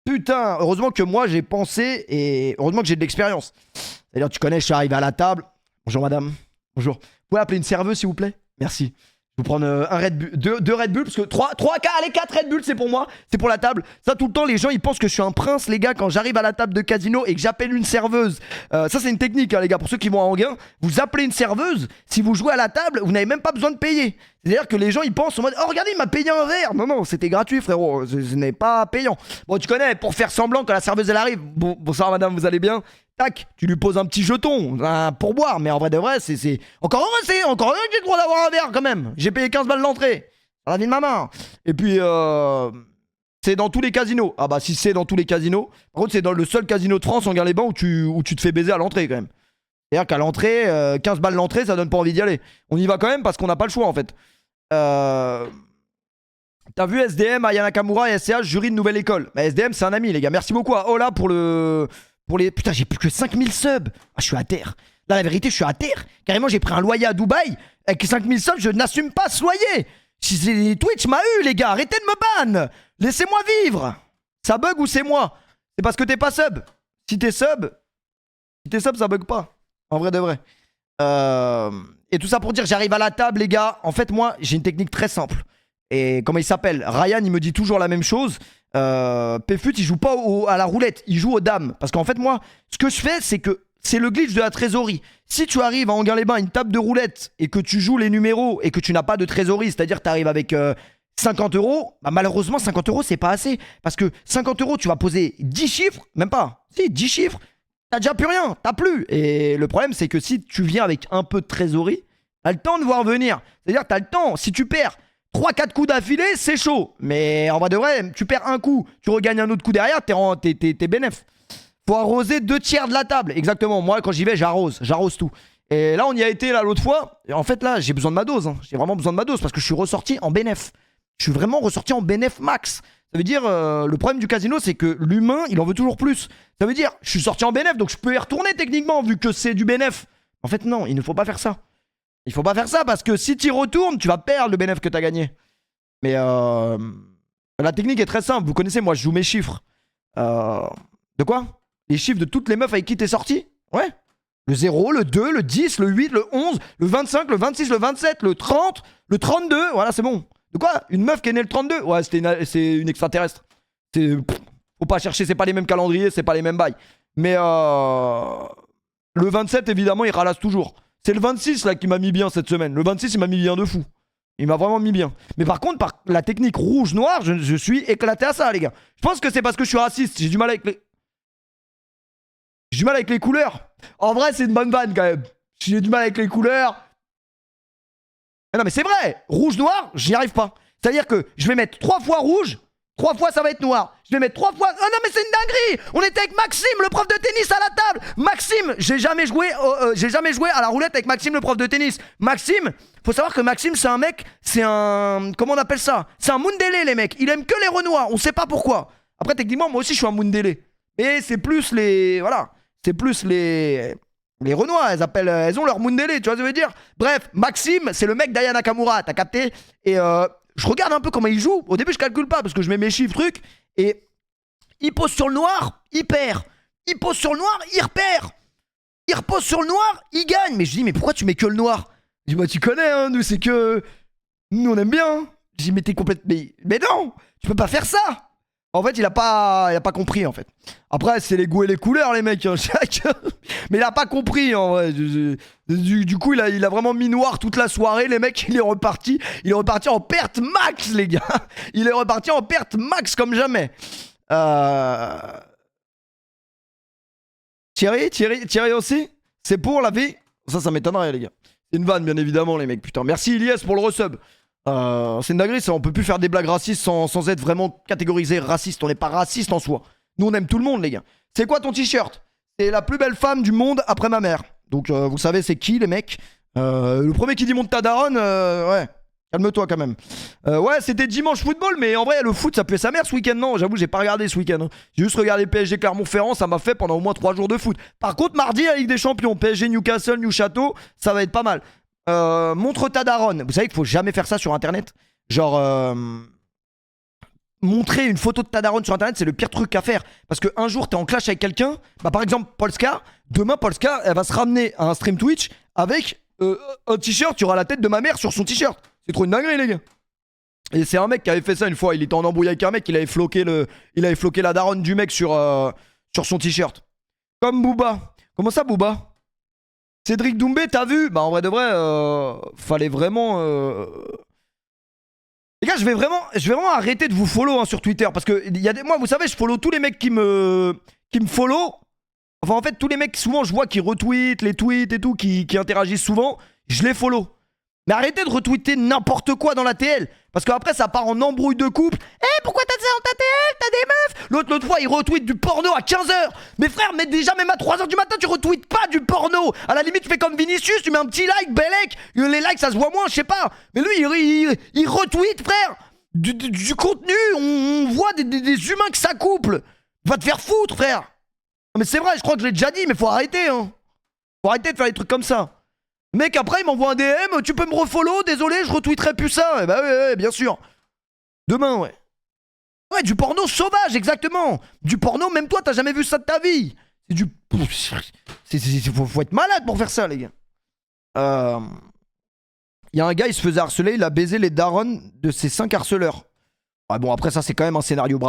Putain, heureusement que moi j'ai pensé et heureusement que j'ai de l'expérience. C'est-à-dire, tu connais, je suis arrivé à la table. Bonjour madame. Bonjour. Vous pouvez appeler une serveuse s'il vous plaît? Merci. Je vais prendre un Red Bull, deux Red Bull, parce que 3, allez, 4 Red Bull, c'est pour moi, c'est pour la table. Ça, tout le temps, les gens, ils pensent que je suis un prince, les gars, quand j'arrive à la table de casino et que j'appelle une serveuse. Ça, c'est une technique, hein, les gars, pour ceux qui vont à Anguin. Vous appelez une serveuse, si vous jouez à la table, vous n'avez même pas besoin de payer. C'est-à-dire que les gens, ils pensent en mode, oh, regardez, il m'a payé un verre. Non, c'était gratuit, frérot, ce n'est pas payant. Bon, tu connais, pour faire semblant quand la serveuse, elle arrive. Bonsoir, madame, vous allez bien? Tac, tu lui poses un petit jeton pour boire, mais en vrai de vrai, c'est encore heureux que j'ai le droit d'avoir un verre quand même. J'ai payé 15 balles l'entrée. Ça la vie de ma main. Et puis, c'est dans tous les casinos. Ah bah, si c'est dans tous les casinos. Par contre, c'est dans le seul casino de France, Anguin-les-Bains, où tu te fais baiser à l'entrée quand même. C'est-à-dire qu'à l'entrée, 15 balles l'entrée, ça donne pas envie d'y aller. On y va quand même parce qu'on n'a pas le choix en fait.
T'as vu SDM, Aya Nakamura et SCH, jury de nouvelle école. Bah, SDM, c'est un ami, les gars. Merci beaucoup à Ola pour les. Putain, j'ai plus que 5000 subs. Ah, je suis à terre. Là, la vérité, je suis à terre. Carrément, j'ai pris un loyer à Dubaï. Avec 5000 subs, je n'assume pas ce loyer. Twitch m'a eu, les gars. Arrêtez de me ban. Laissez-moi vivre. Ça bug ou c'est moi? C'est parce que t'es pas sub. Si t'es sub, ça bug pas. En vrai de vrai. Et tout ça pour dire, j'arrive à la table, les gars. En fait, moi, j'ai une technique très simple. Et comment il s'appelle? Ryan, il me dit toujours la même chose. Pfut, il joue pas à la roulette, il joue aux dames. Parce qu'en fait, moi, ce que je fais, c'est que c'est le glitch de la trésorerie. Si tu arrives à Anguin-les-Bains, une table de roulette, et que tu joues les numéros, et que tu n'as pas de trésorerie, c'est-à-dire que tu arrives avec 50 euros, bah malheureusement, 50 euros, c'est pas assez. Parce que 50 euros, tu vas poser 10 chiffres, même pas, si, 10 chiffres, t'as déjà plus rien, t'as plus. Et le problème, c'est que si tu viens avec un peu de trésorerie, t'as le temps de voir venir. C'est-à-dire que t'as le temps, si tu perds 3-4 coups d'affilée, c'est chaud. Mais en vrai de vrai, tu perds un coup, tu regagnes un autre coup derrière, t'es bénef. Faut arroser 2 tiers de la table. Exactement. Moi, quand j'y vais, j'arrose tout. Et là, on y a été là l'autre fois. Et en fait, là, j'ai besoin de ma dose. Hein. J'ai vraiment besoin de ma dose parce que je suis ressorti en bénef. Je suis vraiment ressorti en bénef max. Ça veut dire, le problème du casino, c'est que l'humain, il en veut toujours plus. Ça veut dire, je suis sorti en bénef, donc je peux y retourner techniquement vu que c'est du bénef. En fait, non, il ne faut pas faire ça. Il faut pas faire ça parce que si tu y retournes, tu vas perdre le bénéf que tu as gagné. Mais la technique est très simple. Vous connaissez, moi, je joue mes chiffres. De quoi? Les chiffres de toutes les meufs avec qui t'es sorti? Ouais. Le 0, le 2, le 10, le 8, le 11, le 25, le 26, le 27, le 30, le 32. Voilà, c'est bon. De quoi? Une meuf qui est née le 32? Ouais, c'est une extraterrestre. Faut pas chercher, c'est pas les mêmes calendriers, c'est pas les mêmes bails. Mais le 27, évidemment, il ralasse toujours. C'est le 26 là qui m'a mis bien cette semaine. Le 26, il m'a mis bien de fou. Il m'a vraiment mis bien. Mais par contre, par la technique rouge-noir, je suis éclaté à ça, les gars. Je pense que c'est parce que je suis raciste. J'ai du mal avec les couleurs. En vrai, c'est une bonne vanne quand même. J'ai du mal avec les couleurs. Mais non, mais c'est vrai. Rouge-noir, j'y arrive pas. C'est-à-dire que je vais mettre 3 fois rouge, 3 fois ça va être noir. Je vais mettre 3 fois... Ah non mais c'est une dinguerie. On était avec Maxime, le prof de tennis à la table. Maxime, j'ai jamais joué à la roulette avec Maxime, le prof de tennis. Maxime, faut savoir que Maxime c'est un mec, c'est un... Comment on appelle ça? C'est un Mundele les mecs. Il aime que les renois, on sait pas pourquoi. Après techniquement moi aussi je suis un Mundele. Et c'est plus les... Voilà. C'est plus les renois, elles ont leur Mundele, tu vois ce que je veux dire? Bref, Maxime, c'est le mec d'Aya Nakamura, t'as capté? Et je regarde un peu comment il joue. Au début, je calcule pas parce que je mets mes chiffres, trucs. Et il pose sur le noir, il perd. Il pose sur le noir, il repère. Il repose sur le noir, il gagne. Mais je dis, mais pourquoi tu mets que le noir? Je dis, bah, tu connais, hein, nous, c'est que. Nous, on aime bien. Hein. Je dis, mais t'es complètement. Mais non, tu peux pas faire ça. En fait, il a pas compris, en fait. Après, c'est les goûts et les couleurs, les mecs. Hein, mais il a pas compris, en vrai. Du coup, il a vraiment mis noir toute la soirée. Les mecs, il est reparti en perte max, les gars. Il est reparti en perte max comme jamais. Thierry aussi? C'est pour la vie? Ça m'étonnerait, les gars. C'est une vanne, bien évidemment, les mecs. Putain, merci Ilyes pour le resub. C'est une dinguerie, ça. On peut plus faire des blagues racistes sans être vraiment catégorisé raciste. On n'est pas raciste en soi. Nous, on aime tout le monde, les gars. C'est quoi ton t-shirt? C'est la plus belle femme du monde après ma mère. Donc, vous savez, c'est qui, les mecs? Le premier qui dit monte ta daronne, ouais. Calme-toi quand même. Ouais, c'était dimanche football, mais en vrai, le foot, ça puait sa mère ce week-end. Non, j'avoue, j'ai pas regardé ce week-end. Hein. J'ai juste regardé PSG Clermont-Ferrand, ça m'a fait pendant au moins 3 jours de foot. Par contre, mardi, la Ligue des Champions, PSG Newcastle, New Château, ça va être pas mal. Montre ta daronne. Vous savez qu'il faut jamais faire ça sur internet. Genre, montrer une photo de ta daronne sur internet, c'est le pire truc à faire. Parce qu'un jour, t'es en clash avec quelqu'un. Bah, par exemple, Polska. Demain, Polska, elle va se ramener à un stream Twitch avec un t-shirt. Tu auras la tête de ma mère sur son t-shirt. C'est trop une dinguerie, les gars. Et c'est un mec qui avait fait ça une fois. Il était en embrouille avec un mec. Il avait floqué la daronne du mec sur son t-shirt. Comme Booba. Comment ça, Booba? Cédric Doumbé, t'as vu? Bah en vrai de vrai, fallait vraiment... Les gars, je vais vraiment arrêter de vous follow hein, sur Twitter. Parce que moi, vous savez, je follow tous les mecs qui me follow. Enfin, en fait, tous les mecs, souvent, je vois qui retweetent les tweets et tout, qui interagissent souvent. Je les follow. Mais arrêtez de retweeter n'importe quoi dans la TL. Parce qu'après, ça part en embrouille de couple. Pourquoi t'as ça dans ta TL? T'as des meufs? L'autre fois, il retweet du porno à 15h. Mais frère, mais déjà, même à 3h du matin, tu retweets pas du porno. À la limite, tu fais comme Vinicius, tu mets un petit like, Belek. Les likes, ça se voit moins, je sais pas. Mais lui, il retweet, frère.
du contenu, on voit des humains que ça couple. Va te faire foutre, frère. Non, mais c'est vrai, je crois que je l'ai déjà dit, mais faut arrêter, hein. Faut arrêter de faire des trucs comme ça. Le mec, après, il m'envoie un DM, tu peux me refollow, désolé, je retweeterai plus ça. Eh bah ouais, bien sûr. Demain, ouais. Ouais, du porno sauvage, exactement. Du porno, même toi, t'as jamais vu ça de ta vie. C'est du... Faut être malade pour faire ça, les gars. Il y a un gars, il se faisait harceler, il a baisé les darons de ses 5 harceleurs. Ah bon, après ça, c'est quand même un scénario